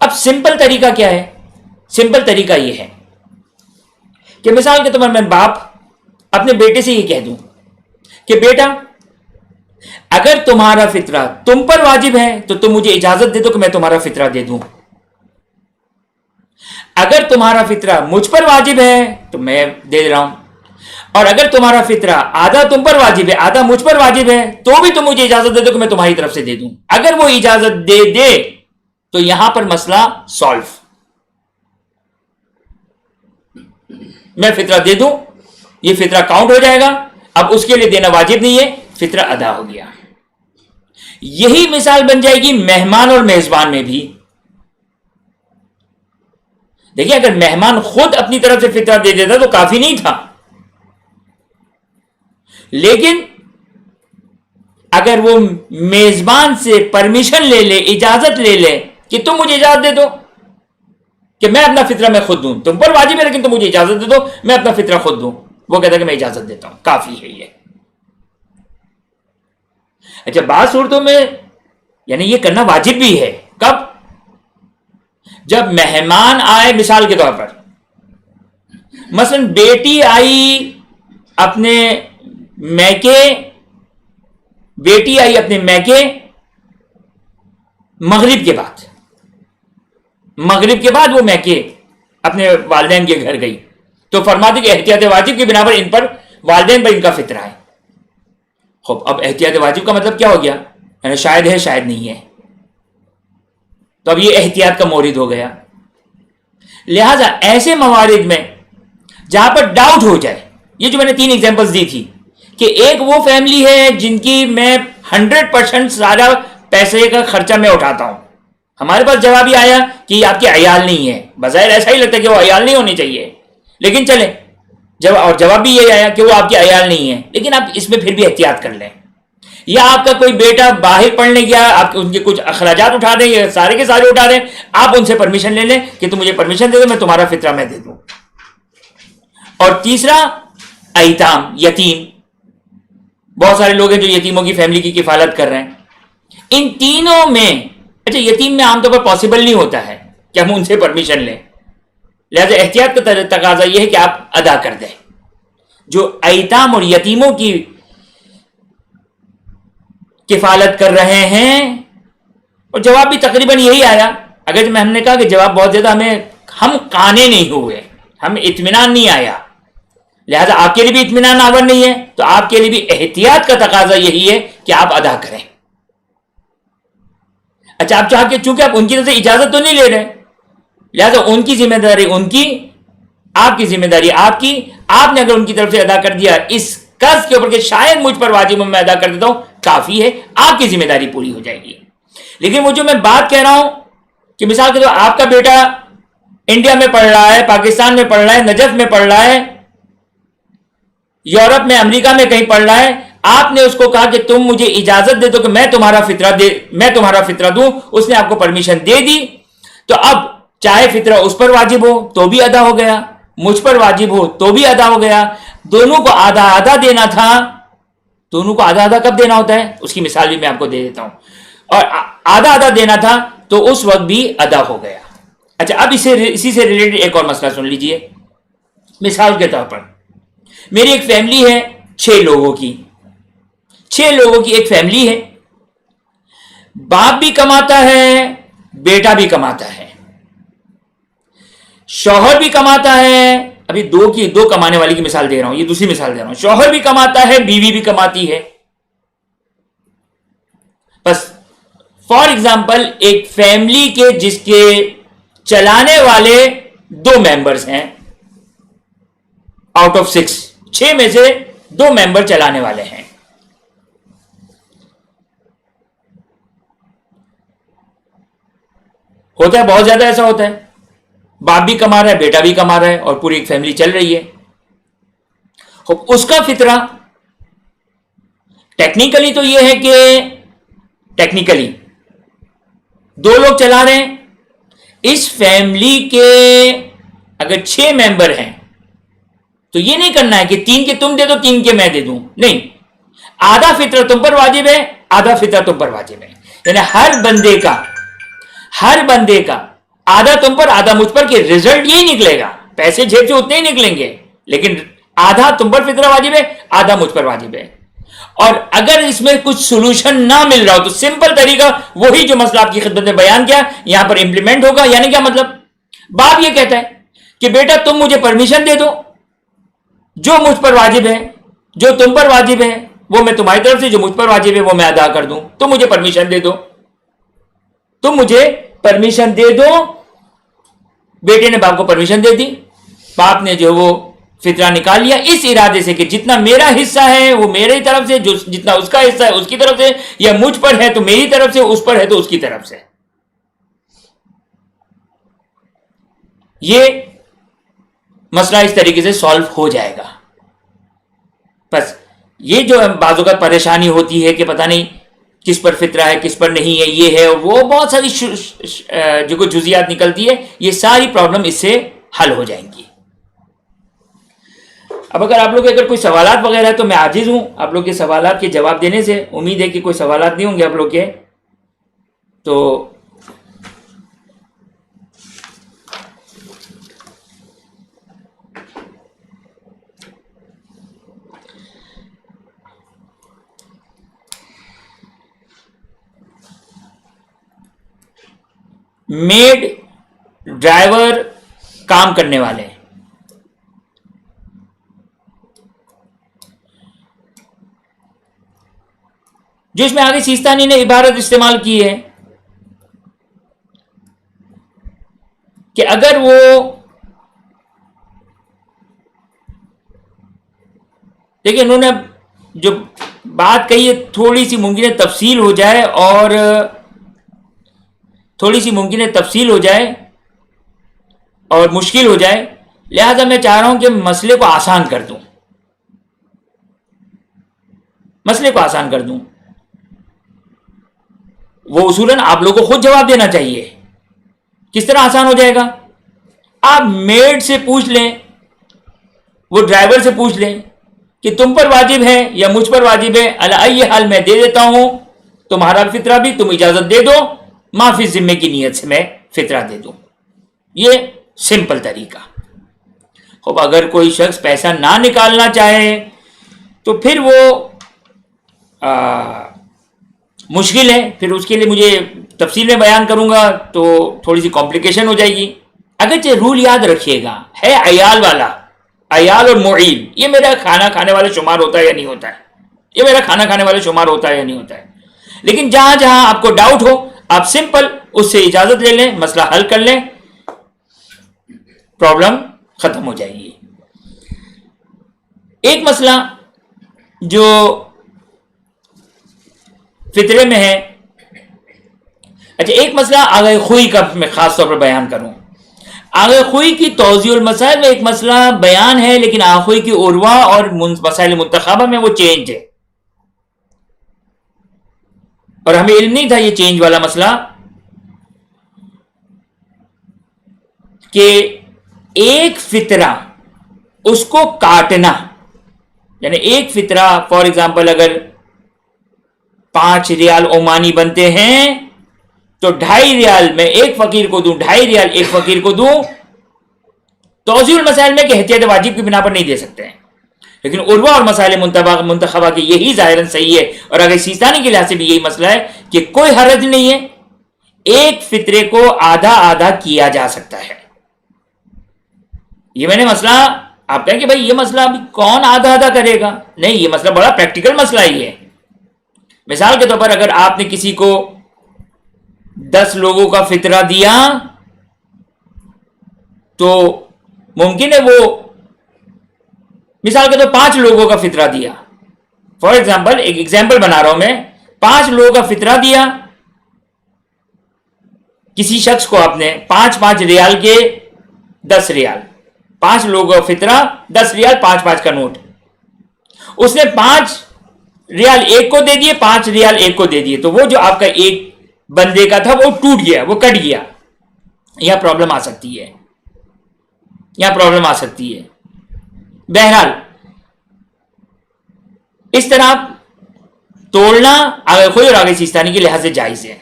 اب سمپل طریقہ کیا ہے؟ سمپل طریقہ یہ ہے کہ مثال کے طور پر میں باپ اپنے بیٹے سے یہ کہہ دوں کہ بیٹا، اگر تمہارا فطرہ تم پر واجب ہے تو تم مجھے اجازت دے دو کہ میں تمہارا فطرہ دے دوں. اگر تمہارا فطرہ مجھ پر واجب ہے تو میں دے رہا ہوں، اور اگر تمہارا فطرہ آدھا تم پر واجب ہے آدھا مجھ پر واجب ہے تو بھی تم مجھے اجازت دے دو کہ میں تمہاری طرف سے دے دوں. اگر وہ اجازت دے دے تو یہاں پر مسئلہ سالو. میں فطرہ دے دوں، یہ فطرہ کاؤنٹ ہو جائے گا، اب اس کے لیے دینا واجب نہیں ہے، فطرہ ادا ہو گیا. یہی مثال بن جائے گی مہمان اور میزبان میں بھی. دیکھیں، اگر مہمان خود اپنی طرف سے فطرہ دے دیتا تو کافی نہیں تھا، لیکن اگر وہ میزبان سے پرمیشن لے لے، اجازت لے لے کہ تم مجھے اجازت دے دو کہ میں اپنا فطرہ میں خود دوں، تم پر واجب ہے لیکن تم مجھے اجازت دے دو میں اپنا فطرہ خود دوں، وہ کہتا ہے کہ میں اجازت دیتا ہوں، کافی ہے یہ. اچھا، بعض صورتوں میں یعنی یہ کرنا واجب بھی ہے. کب؟ جب مہمان آئے، مثال کے طور پر مثلا بیٹی آئی اپنے میکے، مغرب کے بعد وہ میکے اپنے والدین کے گھر گئی، تو فرماتے کہ احتیاط واجب کی بنا پر ان پر والدین پر ان کا فطرہ ہے. خوب، اب احتیاط واجب کا مطلب کیا ہو گیا؟ یعنی شاید ہے شاید نہیں ہے، تو اب یہ احتیاط کا مورد ہو گیا. لہذا ایسے موارد میں جہاں پر ڈاؤٹ ہو جائے، یہ جو میں نے 3 ایگزامپلز دی تھی کہ ایک وہ فیملی ہے جن کی میں 100% سارا پیسے کا خرچہ میں اٹھاتا ہوں، ہمارے پاس جواب یہ آیا کہ یہ آپ کے عیال نہیں ہے. بظاہر ایسا ہی لگتا ہے کہ وہ عیال نہیں ہونے چاہیے، لیکن چلیں اور جواب بھی یہ آیا کہ وہ آپ کے عیال نہیں ہے، لیکن آپ اس میں پھر بھی احتیاط کر لیں. یا آپ کا کوئی بیٹا باہر پڑھنے گیا، آپ ان کے کچھ اخراجات اٹھا دیں یا سارے کے سارے اٹھا دیں، آپ ان سے پرمیشن لے لیں کہ تم مجھے پرمیشن دے دو میں تمہارا فطرہ میں دے دوں. اور تیسرا ایتام، یتیم، بہت سارے لوگ ہیں جو یتیموں کی فیملی کی کفالت کر رہے ہیں. ان تینوں میں اچھا، یتیم میں عام طور پر پاسبل نہیں ہوتا ہے کہ ہم ان سے پرمیشن لیں، لہذا احتیاط کا تقاضا یہ ہے کہ آپ ادا کر دیں. جو ایتام اور یتیموں کی کفالت کر رہے ہیں؟ اور جواب بھی تقریباً یہی آیا. اگر ہم نے کہا کہ جواب بہت زیادہ ہم قانے نہیں ہوئے, ہم اطمینان نہیں آیا, لہذا آپ کے لیے بھی اطمینان آور نہیں ہے, تو آپ کے لیے بھی احتیاط کا تقاضا یہی ہے کہ آپ ادا کریں. اچھا, آپ چاہ کے چونکہ آپ ان کی طرف سے اجازت تو نہیں لے رہے, لہذا ان کی ذمہ داری ان کی, آپ کی ذمہ داری آپ کی. آپ نے اگر ان کی طرف سے ادا کر دیا اس قرض کے اوپر کہ شاید مجھ پر واجب میں ادا کر دیتا ہوں, کافی ہے, آپ کی ذمہ داری پوری ہو جائے گی. لیکن وہ جو میں بات کہہ رہا ہوں کہ مثال کے طور آپ کا بیٹا انڈیا میں پڑھ رہا ہے, پاکستان میں پڑھ رہا ہے, نجف میں پڑھ رہا ہے, یورپ میں, امریکہ میں کہیں پڑھ رہا ہے, آپ نے اس کو کہا کہ تم مجھے اجازت دے دو کہ میں تمہارا فطرہ دوں, اس نے آپ کو پرمیشن دے دی, تو اب چاہے فطرہ اس پر واجب ہو تو بھی ادا ہو گیا, مجھ پر واجب ہو تو بھی ادا ہو گیا. دونوں کو آدھا آدھا دینا تھا. دونوں کو آدھا آدھا کب دینا ہوتا ہے, اس کی مثال بھی میں آپ کو دے دیتا ہوں. اور آدھا آدھا دینا تھا تو اس وقت بھی ادا ہو گیا. اچھا, اب اسی سے ریلیٹڈ ایک اور مسئلہ سن لیجئے. مثال کے طور پر میری ایک فیملی ہے 6 لوگوں کی, 6 لوگوں کی ایک فیملی ہے. باپ بھی کماتا ہے, بیٹا بھی کماتا ہے, شوہر بھی کماتا ہے. ابھی دو کمانے والی کی مثال دے رہا ہوں, یہ دوسری مثال دے رہا ہوں. شوہر بھی کماتا ہے, بیوی بھی کماتی ہے. بس فار ایگزامپل ایک فیملی کے جس کے چلانے والے 2 ممبرز ہیں آؤٹ آف 6 میں سے 2 ممبر چلانے والے ہیں. ہوتا ہے, بہت زیادہ ایسا ہوتا ہے, باپ بھی کما رہا ہے, بیٹا بھی کما رہا ہے, اور پوری ایک فیملی چل رہی ہے. اس کا فطرہ ٹیکنیکلی تو یہ ہے کہ ٹیکنیکلی 2 لوگ چلا رہے ہیں. اس فیملی کے اگر 6 ممبر ہیں تو یہ نہیں کرنا ہے کہ 3 کے تم دے دو 3 کے میں دے دوں, نہیں. آدھا فطرہ تم پر واجب ہے, آدھا فطرہ تم پر واجب ہے. یعنی ہر بندے کا آدھا تم پر آدھا مجھ پر, کہ رزلٹ یہی نکلے گا. پیسے جیب سے اتنے ہی نکلیں گے, لیکن آدھا تم پر فطرہ واجب ہے, آدھا مجھ پر واجب ہے. اور اگر اس میں کچھ سولوشن نہ مل رہا ہو تو سمپل طریقہ وہی جو مسئلہ آپ کی خدمت میں بیان کیا یہاں پر امپلیمنٹ ہوگا. یعنی کیا مطلب, باپ یہ کہتا ہے کہ بیٹا تم مجھے پرمیشن دے دو, جو مجھ پر واجب ہے, جو تم پر واجب ہے وہ میں تمہاری طرف سے, جو مجھ پر واجب ہے وہ میں ادا کر دوں. تم مجھے پرمیشن دے دو, تم مجھے پرمیشن دے دو. بیٹے نے باپ کو پرمیشن دے دی, باپ نے جو وہ فطرہ نکال لیا اس ارادے سے کہ جتنا میرا حصہ ہے وہ میری طرف سے, جتنا اس کا حصہ ہے اس کی طرف سے, یا مجھ پر ہے تو میری طرف سے, اس پر ہے تو اس کی طرف سے. یہ مسئلہ اس طریقے سے سالو ہو جائے گا. بس یہ جو بعض اوقات پریشانی ہوتی ہے کہ پتہ نہیں کس پر فطرہ ہے کس پر نہیں ہے, یہ ہے وہ, بہت ساری جو کوئی جزیات نکلتی ہے, یہ ساری پرابلم اس سے حل ہو جائیں گی. اب اگر آپ لوگ کوئی سوالات وغیرہ ہے تو میں عاجز ہوں آپ لوگ کے سوالات کے جواب دینے سے. امید ہے کہ کوئی سوالات نہیں ہوں گے آپ لوگ کے. تو میڈ, ڈرائیور, کام کرنے والے, جو اس میں آگے سیستانی نے عبارت استعمال کی ہے کہ اگر وہ دیکھیں انہوں نے جو بات کہی ہے تھوڑی سی ممکن ہے تفصیل ہو جائے, اور تھوڑی سی ممکن ہے تفصیل ہو جائے اور مشکل ہو جائے, لہذا میں چاہ رہا ہوں کہ مسئلے کو آسان کر دوں, مسئلے کو آسان کر دوں. وہ اصولاً آپ لوگوں کو خود جواب دینا چاہیے. کس طرح آسان ہو جائے گا, آپ میڈ سے پوچھ لیں, وہ ڈرائیور سے پوچھ لیں کہ تم پر واجب ہے یا مجھ پر واجب ہے, علی ای حال میں دے دیتا ہوں, تمہارا فطرہ بھی تم اجازت دے دو, معافی ذمے کی نیت سے میں فطرہ دے دوں. یہ سمپل طریقہ. اب اگر کوئی شخص پیسہ نہ نکالنا چاہے تو پھر وہ مشکل ہے، پھر اس کے لیے مجھے تفصیل میں بیان کروں گا تو تھوڑی سی کمپلیکیشن ہو جائے گی. اگرچہ رول یاد رکھیے گا ہے عیال والا، عیال اور معین، یہ میرا کھانا کھانے والا شمار ہوتا ہے یا نہیں ہوتا ہے، یہ میرا کھانا کھانے والا شمار ہوتا ہے یا نہیں ہوتا ہے. لیکن جہاں جہاں آپ کو ڈاؤٹ ہو آپ سمپل اس سے اجازت لے لیں، مسئلہ حل کر لیں، پرابلم ختم ہو جائے گی. ایک مسئلہ جو فطرے میں ہے، اچھا ایک مسئلہ آگے خوئی کا میں خاص طور پر بیان کروں. آگے خوئی کی توضیح المسائل میں ایک مسئلہ بیان ہے، لیکن آخوئی کی عروا اور مسائل منتخبہ میں وہ چینج ہے، اور ہمیں علم نہیں تھا یہ چینج والا مسئلہ، کہ ایک فطرہ اس کو کاٹنا، یعنی ایک فطرہ فار ایگزامپل اگر 5 ریال عمانی بنتے ہیں تو 2.5 ریال میں ایک فقیر کو دوں، 2.5 ریال ایک فقیر کو دوں. توضیح المسائل میں کہ احتیاط واجب کی بنا پر نہیں دے سکتے ہیں، لیکن عروا اور مسائل منتخبہ کی یہی ظاہراً صحیح ہے. اور اگر سیستانی کے لحاظ سے بھی یہی مسئلہ ہے کہ کوئی حرج نہیں ہے، ایک فطرے کو آدھا آدھا کیا جا سکتا ہے. یہ میں نے مسئلہ، آپ کہیں کہ بھائی یہ مسئلہ ابھی کون آدھا آدھا کرے گا؟ نہیں، یہ مسئلہ بڑا پریکٹیکل مسئلہ ہی ہے. مثال کے طور پر اگر آپ نے کسی کو 10 لوگوں کا فطرہ دیا تو ممکن ہے وہ، مثال کے طور 5 لوگوں کا فطرہ دیا، فار ایگزامپل ایک ایگزامپل بنا رہا ہوں میں، 5 لوگوں کا فطرہ دیا کسی شخص کو، آپ نے 5 ریال کے 10 ریال، 5 لوگوں کا فطرہ 10 ریال 5 کا نوٹ، اس نے 5 ریال ایک کو دے دیے، 5 ریال ایک کو دے دیے، تو وہ جو آپ کا ایک بندے کا تھا وہ ٹوٹ گیا، وہ کٹ گیا. یہاں پرابلم آ سکتی ہے، یہاں پرابلم آ سکتی ہے. بہرحال اس طرح توڑنا آگے خوئی اور آگے سیستانی کے لحاظ سے جائز ہے.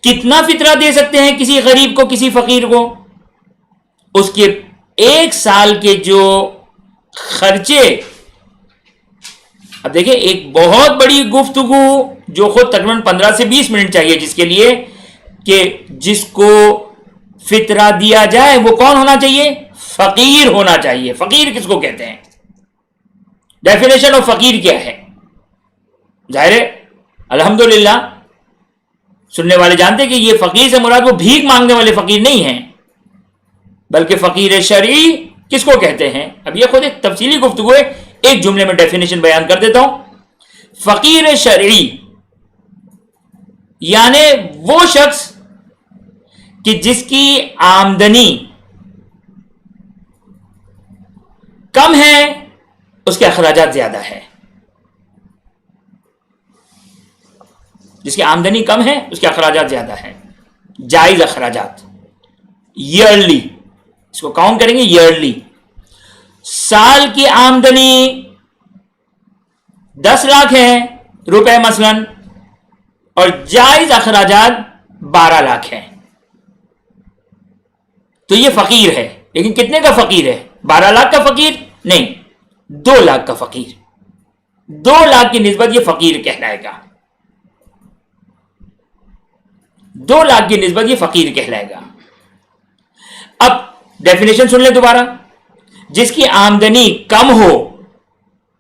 کتنا فطرہ دے سکتے ہیں کسی غریب کو، کسی فقیر کو؟ اس کے 1 سال کے جو خرچے، اب دیکھیں ایک بہت بڑی گفتگو جو خود تقریباً 15 سے 20 منٹ چاہیے جس کے لیے، کہ جس کو فطرہ دیا جائے وہ کون ہونا چاہیے؟ فقیر ہونا چاہیے. فقیر کس کو کہتے ہیں؟ ڈیفینیشن آف فقیر کیا ہے؟ ظاہر ہے الحمدللہ سننے والے جانتے کہ یہ فقیر سے مراد وہ بھیک مانگنے والے فقیر نہیں ہیں، بلکہ فقیر شرعی کس کو کہتے ہیں؟ اب یہ خود ایک تفصیلی گفتگو ہے، ایک جملے میں ڈیفینیشن بیان کر دیتا ہوں. فقیر شرعی یعنی وہ شخص کہ جس کی آمدنی کم ہے، اس کے اخراجات زیادہ ہے. جس کی آمدنی کم ہے اس کے اخراجات زیادہ ہیں، جائز اخراجات، ایئرلی، اس کو کاؤنٹ کریں گے ایئرلی. سال کی آمدنی 10 لاکھ ہے روپے مثلا، اور جائز اخراجات 12 لاکھ ہیں، تو یہ فقیر ہے. لیکن کتنے کا فقیر ہے؟ 12 لاکھ کا فقیر نہیں، 2 لاکھ کا فقیر. 2 لاکھ کی نسبت یہ فقیر کہلائے گا، 2 لاکھ کی نسبت یہ فقیر کہلائے گا. اب ڈیفینیشن سن لیں دوبارہ. جس کی آمدنی کم ہو،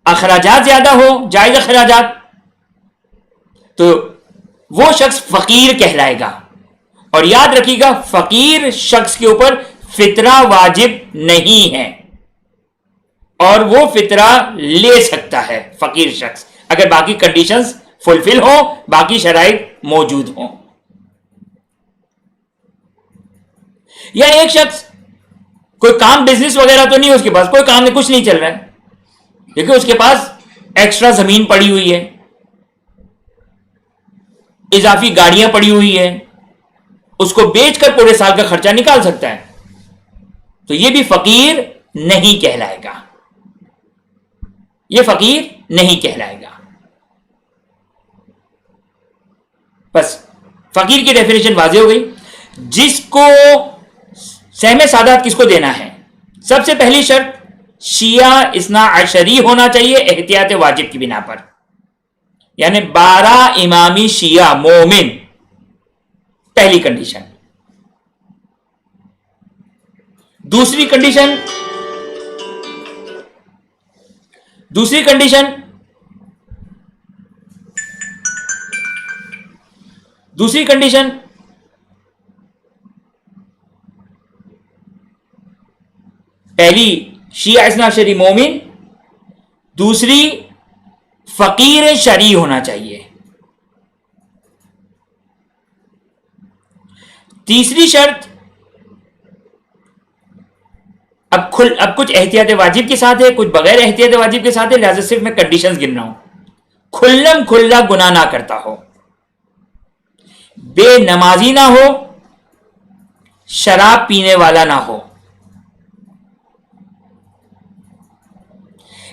اخراجات زیادہ ہو، جائز اخراجات، تو وہ شخص فقیر کہلائے گا. اور یاد رکھیے گا فقیر شخص کے اوپر فطرہ واجب نہیں ہے، اور وہ فطرہ لے سکتا ہے فقیر شخص اگر باقی کنڈیشنز فلفل ہوں، باقی شرائط موجود ہوں. یا ایک شخص کوئی کام بزنس وغیرہ تو نہیں، اس کے پاس کوئی کام نہیں، کچھ نہیں چل رہا ہے، لیکن اس کے پاس ایکسٹرا زمین پڑی ہوئی ہے، اضافی گاڑیاں پڑی ہوئی ہیں، اس کو بیچ کر پورے سال کا خرچہ نکال سکتا ہے، تو یہ بھی فقیر نہیں کہلائے گا، یہ فقیر نہیں کہلائے گا. بس فقیر کی ڈیفینیشن واضح ہو گئی. جس کو سہم سعادت کس کو دینا ہے؟ سب سے پہلی شرط شیعہ اثنا عشری ہونا چاہیے احتیاط واجب کی بنا پر، یعنی 12 امامی شیعہ مومن، پہلی کنڈیشن. دوسری کنڈیشن پہلی شیعہ اثنا عشری مومن، دوسری فقیر شرعی ہونا چاہیے. تیسری شرط، اب کچھ احتیاط واجب کے ساتھ ہے، کچھ بغیر احتیاط واجب کے ساتھ ہے، لہذا صرف میں کنڈیشنز گن رہا ہوں. کھلم کھلا گناہ نہ کرتا ہو، بے نمازی نہ ہو، شراب پینے والا نہ ہو،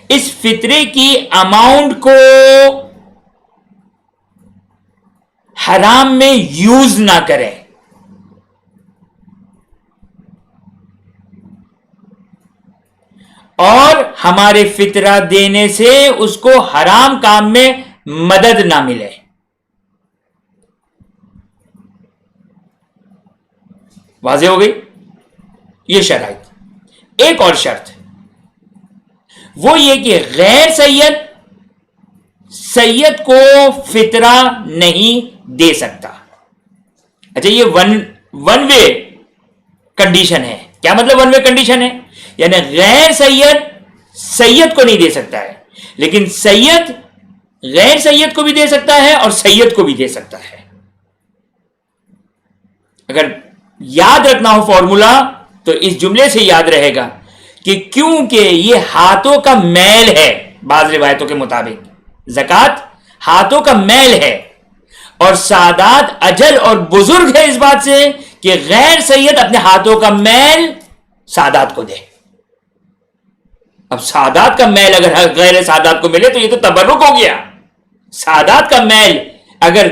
اس فطرے کی اماؤنٹ کو حرام میں یوز نہ کریں، اور ہمارے فطرہ دینے سے اس کو حرام کام میں مدد نہ ملے. واضح ہو گئی یہ شرائط. ایک اور شرط وہ یہ کہ غیر سید کو فطرہ نہیں دے سکتا. اچھا یہ ون وے کنڈیشن ہے. کیا مطلب ون وے کنڈیشن ہے؟ یعنی غیر سید کو نہیں دے سکتا ہے، لیکن سید غیر سید کو بھی دے سکتا ہے اور سید کو بھی دے سکتا ہے. اگر یاد رکھنا ہو فارمولا تو اس جملے سے یاد رہے گا کہ کیونکہ یہ ہاتھوں کا میل ہے، بعض روایتوں کے مطابق زکوٰۃ ہاتھوں کا میل ہے، اور سادات اجل اور بزرگ ہے اس بات سے کہ غیر سید اپنے ہاتھوں کا میل سادات کو دے. اب سادات کا میل اگر غیر سادات کو ملے تو یہ تو تبرک ہو گیا. سادات کا میل اگر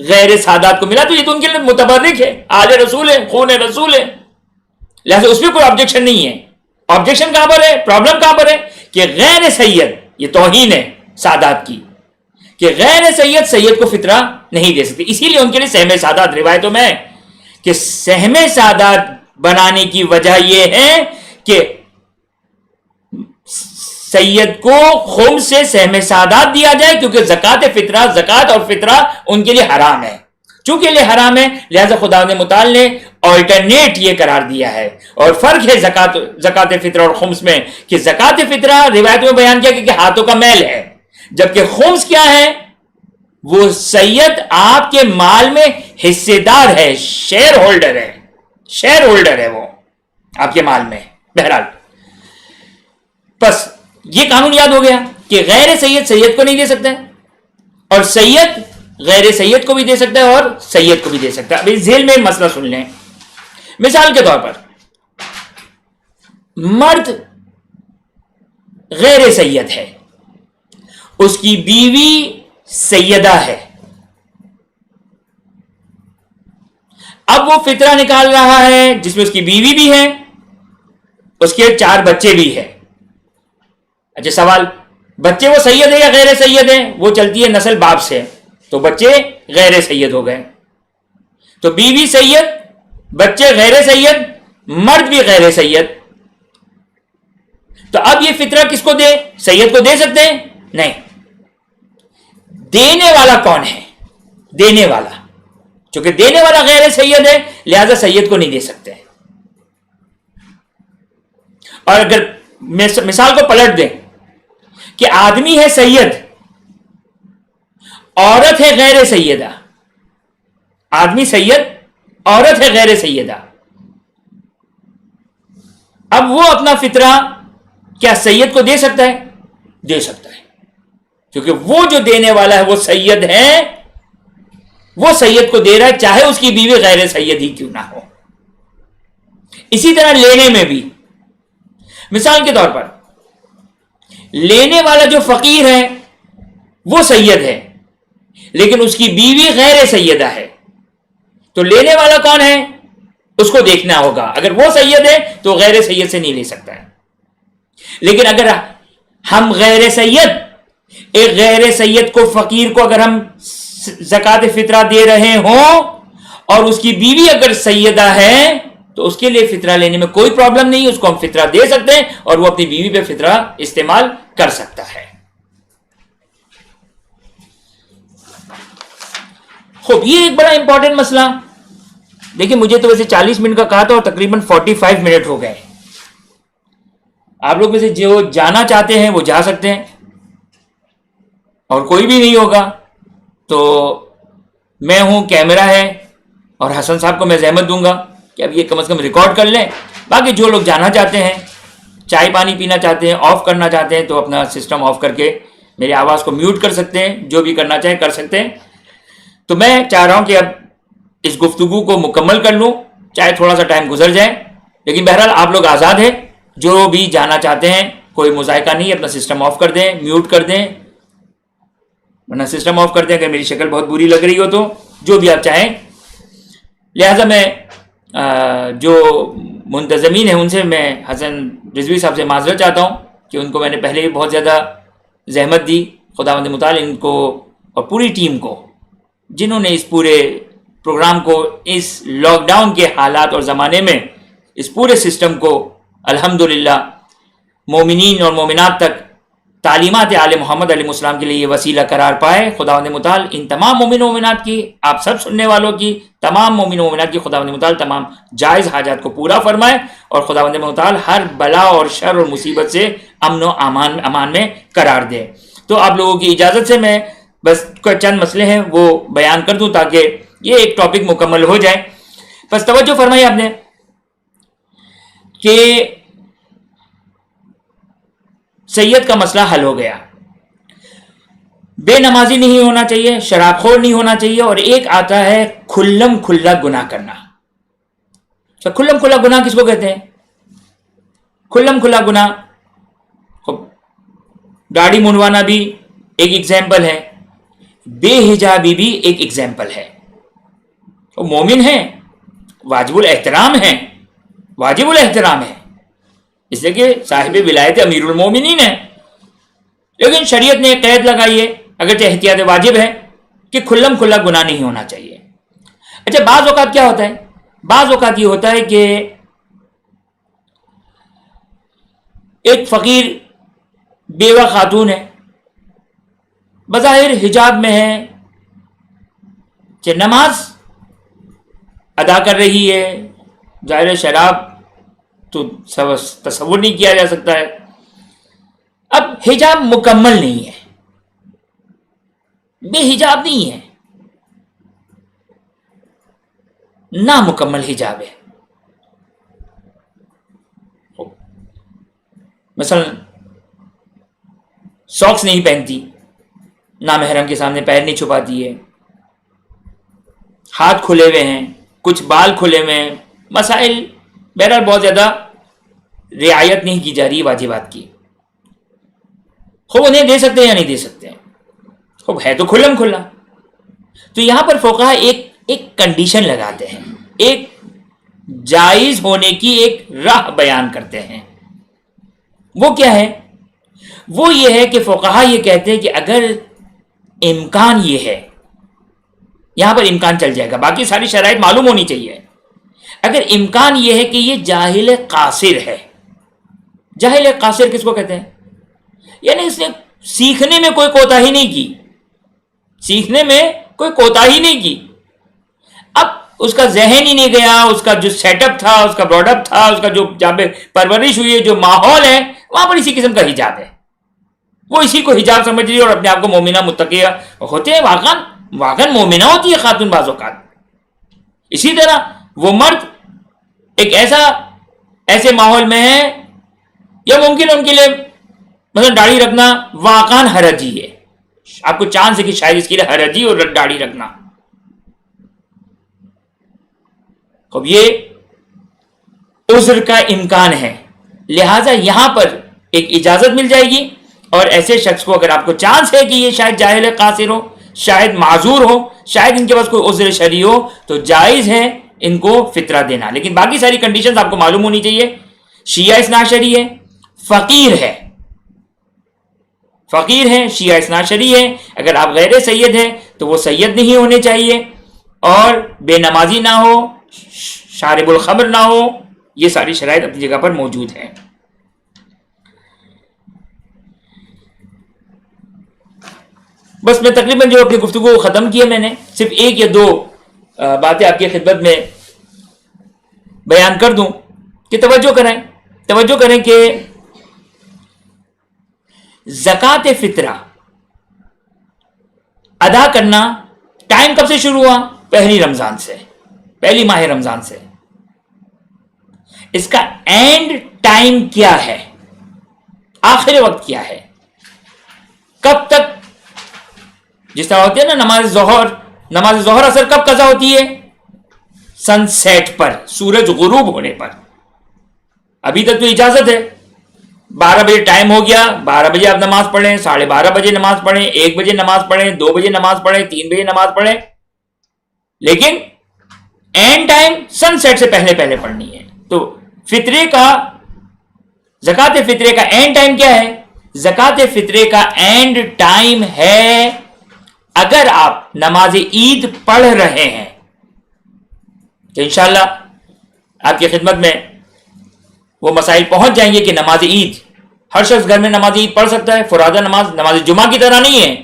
غیر سادات کو ملا تو یہ تو ان کے لیے متبرک ہے، آل رسول ہے، خون رسول ہے، لہذا اس میں کوئی آبجیکشن نہیں ہے. آبجیکشن کہاں پر ہے، پرابلم کہاں پر ہے کہ غیر سید، یہ توہین ہے سادات کی کہ غیر سید کو فطرہ نہیں دے سکتے. اسی لیے ان کے لیے سہم سادات روایتوں میں کہ سہم سادات بنانے کی وجہ یہ ہے کہ سید کو خمس سے سہم سادات دیا جائے، کیونکہ زکوٰۃ اور فطرہ ان کے لیے حرام ہے. چونکہ یہ حرام ہے لہذا خدا نے متعال نے آلٹرنیٹ یہ قرار دیا ہے. اور فرق ہے زکوٰۃ فطرہ اور خمس میں کہ زکوٰۃ فطرہ روایت میں بیان کیا کہ ہاتھوں کا میل ہے، جبکہ خمس کیا ہے، وہ سید آپ کے مال میں حصے دار ہے، شیئر ہولڈر ہے وہ آپ کے مال میں. بہرحال بس یہ قانون یاد ہو گیا کہ غیر سید کو نہیں دے سکتا ہے، اور سید غیر سید کو بھی دے سکتا ہے اور سید کو بھی دے سکتا ہے. ابھی ذیل میں مسئلہ سن لیں. مثال کے طور پر مرد غیر سید ہے، اس کی بیوی سیدہ ہے. اب وہ فطرہ نکال رہا ہے جس میں اس کی بیوی بھی ہے، اس کے 4 بچے بھی ہیں. اچھا سوال، بچے وہ سید ہے یا غیر سید ہیں؟ وہ چلتی ہے نسل باپ سے، تو بچے غیر سید ہو گئے. تو بیوی سید، بچے غیر سید، مرد بھی غیر سید. تو اب یہ فطرہ کس کو دے؟ سید کو دے سکتے ہیں؟ نہیں. دینے والا کون ہے؟ دینے والا، چونکہ دینے والا غیر سید ہے لہذا سید کو نہیں دے سکتے. اور اگر مثال کو پلٹ دیں کہ آدمی ہے سید، عورت ہے غیر سیدہ. آدمی سید، عورت ہے غیر سیدہ. اب وہ اپنا فطرہ کیا سید کو دے سکتا ہے؟ دے سکتا ہے، کیونکہ وہ جو دینے والا ہے وہ سید ہے، وہ سید کو دے رہا ہے چاہے اس کی بیوی غیر سید ہی کیوں نہ ہو. اسی طرح لینے میں بھی مثال کے طور پر لینے والا جو فقیر ہے وہ سید ہے لیکن اس کی بیوی غیر سیدہ ہے، تو لینے والا کون ہے اس کو دیکھنا ہوگا. اگر وہ سید ہے تو غیر سید سے نہیں لے سکتا ہے. لیکن اگر ہم غیر سید ایک غیر سید کو، فقیر کو اگر ہم زکوٰۃ فطرہ دے رہے ہوں اور اس کی بیوی اگر سیدہ ہے تو اس کے لیے فطرہ لینے میں کوئی پرابلم نہیں، اس کو ہم فطرہ دے سکتے ہیں اور وہ اپنی بیوی پہ فطرہ استعمال کر سکتا ہے. خوب، یہ ایک بڑا امپورٹنٹ مسئلہ. دیکھیں مجھے تو ویسے 40 منٹ کا کہا تھا اور تقریباً 45 منٹ ہو گئے. آپ لوگ میں سے جو جانا چاہتے ہیں وہ جا سکتے ہیں، اور کوئی بھی نہیں ہوگا تو میں ہوں، کیمرہ ہے، اور حسن صاحب کو میں زحمت دوں گا کہ اب یہ کم از کم ریکارڈ کر لیں. باقی جو لوگ جانا چاہتے ہیں، چائے پانی پینا چاہتے ہیں، آف کرنا چاہتے ہیں، تو اپنا سسٹم آف کر کے میری آواز کو میوٹ کر سکتے ہیں. جو بھی کرنا چاہیں کر سکتے ہیں. تو میں چاہ رہا ہوں کہ اب اس گفتگو کو مکمل کر لوں، چاہے تھوڑا سا ٹائم گزر جائے، لیکن بہرحال آپ لوگ آزاد ہیں. جو بھی جانا چاہتے ہیں کوئی مذائقہ نہیں، اپنا سسٹم آف کر دیں، میوٹ کر دیں، ورنہ سسٹم آف کر دیں کہ میری شکل بہت بری لگ رہی ہو تو جو بھی آپ چاہیں. لہٰذا میں جو منتظمین ہیں ان سے میں حسن رضوی صاحب سے معذرت چاہتا ہوں کہ ان کو میں نے پہلے بھی بہت زیادہ زحمت دی. خداوند متعال ان کو اور پوری ٹیم کو، جنہوں نے اس پورے پروگرام کو اس لاک ڈاؤن کے حالات اور زمانے میں اس پورے سسٹم کو الحمدللہ مومنین اور مومنات تک تعلیمات آل محمد علیہ السلام کے لیے یہ وسیلہ قرار پائے. خداوند متعال ان تمام مومن و مومنات کی، آپ سب سننے والوں کی، تمام مومن و مومنات کی خداوند متعال تمام جائز حاجات کو پورا فرمائے، اور خداوند متعال ہر بلا اور شر اور مصیبت سے امن و امان میں قرار دے. تو آپ لوگوں کی اجازت سے میں بس چند مسئلے ہیں وہ بیان کر دوں تاکہ یہ ایک ٹاپک مکمل ہو جائے. بس توجہ فرمائی آپ نے کہ سید کا مسئلہ حل ہو گیا. بے نمازی نہیں ہونا چاہیے، شراب خور نہیں ہونا چاہیے، اور ایک آتا ہے کھلم کھلا گناہ کرنا. کھلم کھلا گناہ کس کو کہتے ہیں؟ کھلم کھلا گناہ داڑھی منڈوانا بھی ایک ایگزامپل ہے، بے حجابی بھی ایک ایگزامپل ہے. وہ مومن ہیں، واجب الاحترام ہیں، واجب الاحترام ہے، اس لیے کہ صاحب ولایت امیر المومنین ہے. لیکن شریعت نے ایک قید لگائی ہے، اگرچہ احتیاط واجب ہے، کہ کھلم کھلا گناہ نہیں ہونا چاہیے. اچھا بعض اوقات کیا ہوتا ہے؟ بعض اوقات یہ ہوتا ہے کہ ایک فقیر بیوہ خاتون ہے، بظاہر حجاب میں ہے، کہ نماز ادا کر رہی ہے، ظاہر شراب تو تصور نہیں کیا جا سکتا ہے. اب حجاب مکمل نہیں ہے، بے حجاب نہیں ہے، نامکمل حجاب ہے. مثلا ساکس نہیں پہنتی، نامحرم کے سامنے پیر نہیں چھپاتی ہے، ہاتھ کھلے ہوئے ہیں، کچھ بال کھلے ہوئے ہیں. مسائل بہرحال بہت زیادہ رعایت نہیں کی جا رہی واجبات کی. خوب انہیں دے سکتے ہیں یا نہیں دے سکتے ہیں؟ خوب ہے تو کھلم کھلا. تو یہاں پر فقہا ایک کنڈیشن لگاتے ہیں، ایک جائز ہونے کی ایک راہ بیان کرتے ہیں. وہ کیا ہے؟ وہ یہ ہے کہ فقہا یہ کہتے ہیں کہ اگر امکان یہ ہے، یہاں پر امکان چل جائے گا، باقی ساری شرائط معلوم ہونی چاہیے. اگر امکان یہ ہے کہ یہ جاہل قاصر ہے. جاہل قاصر کس کو کہتے ہیں؟ یعنی اس نے سیکھنے میں کوئی کوتاہی نہیں کی، سیکھنے میں کوئی کوتاہی نہیں کی. اب اس کا ذہن ہی نہیں گیا، اس کا جو سیٹ اپ تھا، اس کا براڈ اپ تھا، اس کا جو جہاں پہ پرورش ہوئی ہے، جو ماحول ہے، وہاں پر اسی قسم کا حجاب ہے. وہ اسی کو حجاب سمجھ رہی ہے اور اپنے آپ کو مومنہ متقیہ ہوتے ہیں. واقعاً مومنہ ہوتی ہے خاتون بعض اوقات. اسی طرح وہ مرد ایک ایسے ماحول میں ہے، یا ممکن ان کے لیے مثلا داڑھی رکھنا واقعاً حرج ہی ہے، آپ کو چانس ہے کہ شاید اس کے لیے حرج ہی اور داڑھی رکھنا. اب یہ عذر کا امکان ہے، لہٰذا یہاں پر ایک اجازت مل جائے گی. اور ایسے شخص کو اگر آپ کو چانس ہے کہ یہ شاید جاہل قاصر ہو، شاید معذور ہو، شاید ان کے پاس کوئی عذر شرعی ہو، تو جائز ہے ان کو فطرہ دینا. لیکن باقی ساری کنڈیشنز آپ کو معلوم ہونی چاہیے. شیعہ اثنا عشری ہے، فقیر ہے، فقیر ہیں، شیعہ اثنا عشری ہیں، اگر آپ غیر سید ہیں تو وہ سید نہیں ہونے چاہیے، اور بے نمازی نہ ہو، شارب الخمر نہ ہو، یہ ساری شرائط اپنی جگہ پر موجود ہیں۔ بس میں تقریباً جو اپنی گفتگو ختم کی ہے، میں نے صرف ایک یا دو باتیں آپ کی خدمت میں بیان کر دوں کہ توجہ کریں کہ زکوٰۃ فطرہ ادا کرنا ٹائم کب سے شروع ہوا؟ پہلی ماہ رمضان سے۔ اس کا اینڈ ٹائم کیا ہے، آخر وقت کیا ہے، کب تک؟ جس طرح ہوتی ہے نا نماز ظہر اثر کب قضا ہوتی ہے؟ سن سیٹ پر، سورج غروب ہونے پر۔ ابھی تک تو اجازت ہے، 12 بجے ٹائم ہو گیا، 12 بجے آپ نماز پڑھیں، 12:30 بجے نماز پڑھیں، 1 بجے نماز پڑھیں، 2 بجے نماز پڑھیں، 3 بجے نماز پڑھیں، لیکن اینڈ ٹائم سن سیٹ سے پہلے پڑھنی ہے۔ تو زکوٰۃ فطرے کا اینڈ ٹائم کیا ہے؟ زکوٰۃ فطرے کا اینڈ ٹائم ہے اگر آپ نماز عید پڑھ رہے ہیں تو انشاءاللہ آپ کی خدمت میں وہ مسائل پہنچ جائیں گے کہ نماز عید ہر شخص گھر میں نماز عید پڑھ سکتا ہے۔ فرادہ نماز جمعہ کی طرح نہیں ہے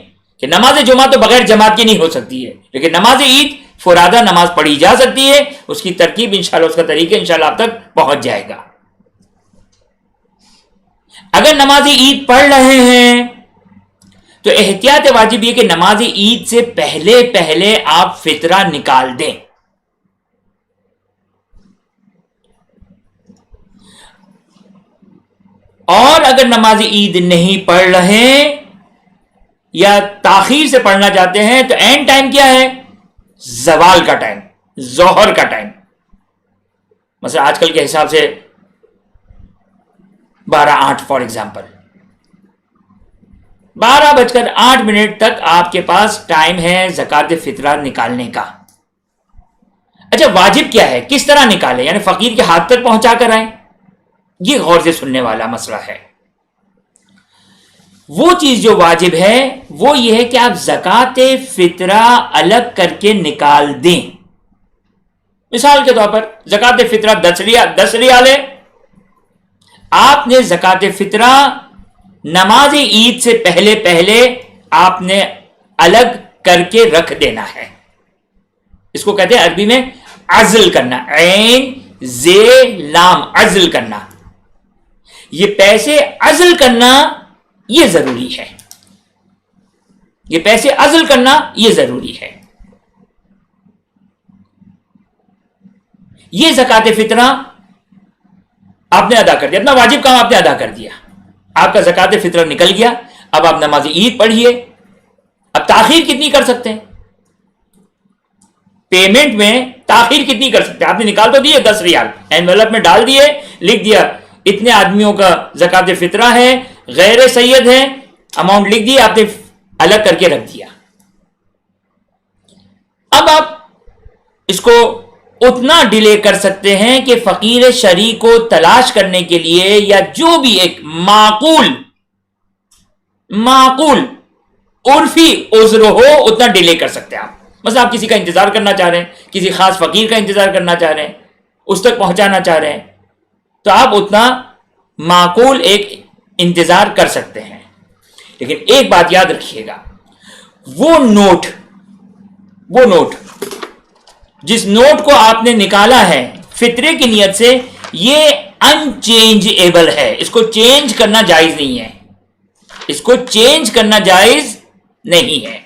کہ نماز جمعہ تو بغیر جماعت کی نہیں ہو سکتی ہے، لیکن نماز عید فرادہ نماز پڑھی جا سکتی ہے۔ اس کی ترکیب انشاءاللہ، اس کا طریقہ انشاءاللہ آپ تک پہنچ جائے گا۔ اگر نماز عید پڑھ رہے ہیں تو احتیاط واجب یہ کہ نماز عید سے پہلے آپ فطرہ نکال دیں۔ اور اگر نماز عید نہیں پڑھ رہے یا تاخیر سے پڑھنا چاہتے ہیں تو اینڈ ٹائم کیا ہے؟ زوال کا ٹائم، ظہر کا ٹائم۔ مثلا آج کل کے حساب سے 12:08 فار ایگزامپل، 12:08 تک آپ کے پاس ٹائم ہے زکوٰۃ فطرہ نکالنے کا۔ اچھا، واجب کیا ہے، کس طرح نکالیں؟ یعنی فقیر کے ہاتھ تک پہنچا کر آئیں؟ یہ غور سے سننے والا مسئلہ ہے۔ وہ چیز جو واجب ہے وہ یہ ہے کہ آپ زکوٰۃ فطرہ الگ کر کے نکال دیں۔ مثال کے طور پر زکوٰۃ فطرہ 10 ریال ہے، آپ نے زکوٰۃ فطرہ نماز عید سے پہلے آپ نے الگ کر کے رکھ دینا ہے۔ اس کو کہتے ہیں عربی میں عزل کرنا، عین زے لام، عزل کرنا۔ یہ پیسے عزل کرنا یہ ضروری ہے، یہ پیسے عزل کرنا یہ ضروری ہے۔ یہ زکوٰۃ فطرہ آپ نے ادا کر دیا، اپنا واجب کام آپ نے ادا کر دیا، آپ کا زکوٰۃ فطرہ نکل گیا۔ اب آپ نماز عید پڑھیے۔ اب تاخیر کتنی کر سکتے ہیں؟ پیمنٹ میں تاخیر کتنی کر سکتے ہیں؟ آپ نے نکال تو دیے 10 ریال، انویلپ میں ڈال دیے، لکھ دیا اتنے آدمیوں کا زکوٰۃ فطرہ ہے، غیر سید ہے، اماؤنٹ لکھ دی، آپ نے الگ کر کے رکھ دیا۔ اب آپ اس کو اتنا ڈیلے کر سکتے ہیں کہ فقیر شرعی کو تلاش کرنے کے لیے یا جو بھی ایک معقول عرفی عذر ہو اتنا ڈیلے کر سکتے ہیں آپ۔ مثلا آپ کسی کا انتظار کرنا چاہ رہے ہیں، کسی خاص فقیر کا انتظار کرنا چاہ رہے ہیں، اس تک پہنچانا چاہ رہے ہیں، تو آپ اتنا معقول ایک انتظار کر سکتے ہیں۔ لیکن ایک بات یاد رکھیے گا، وہ نوٹ جس نوٹ کو آپ نے نکالا ہے فطرے کی نیت سے، یہ انچینجیبل ہے، اس کو چینج کرنا جائز نہیں ہے، اس کو چینج کرنا جائز نہیں ہے۔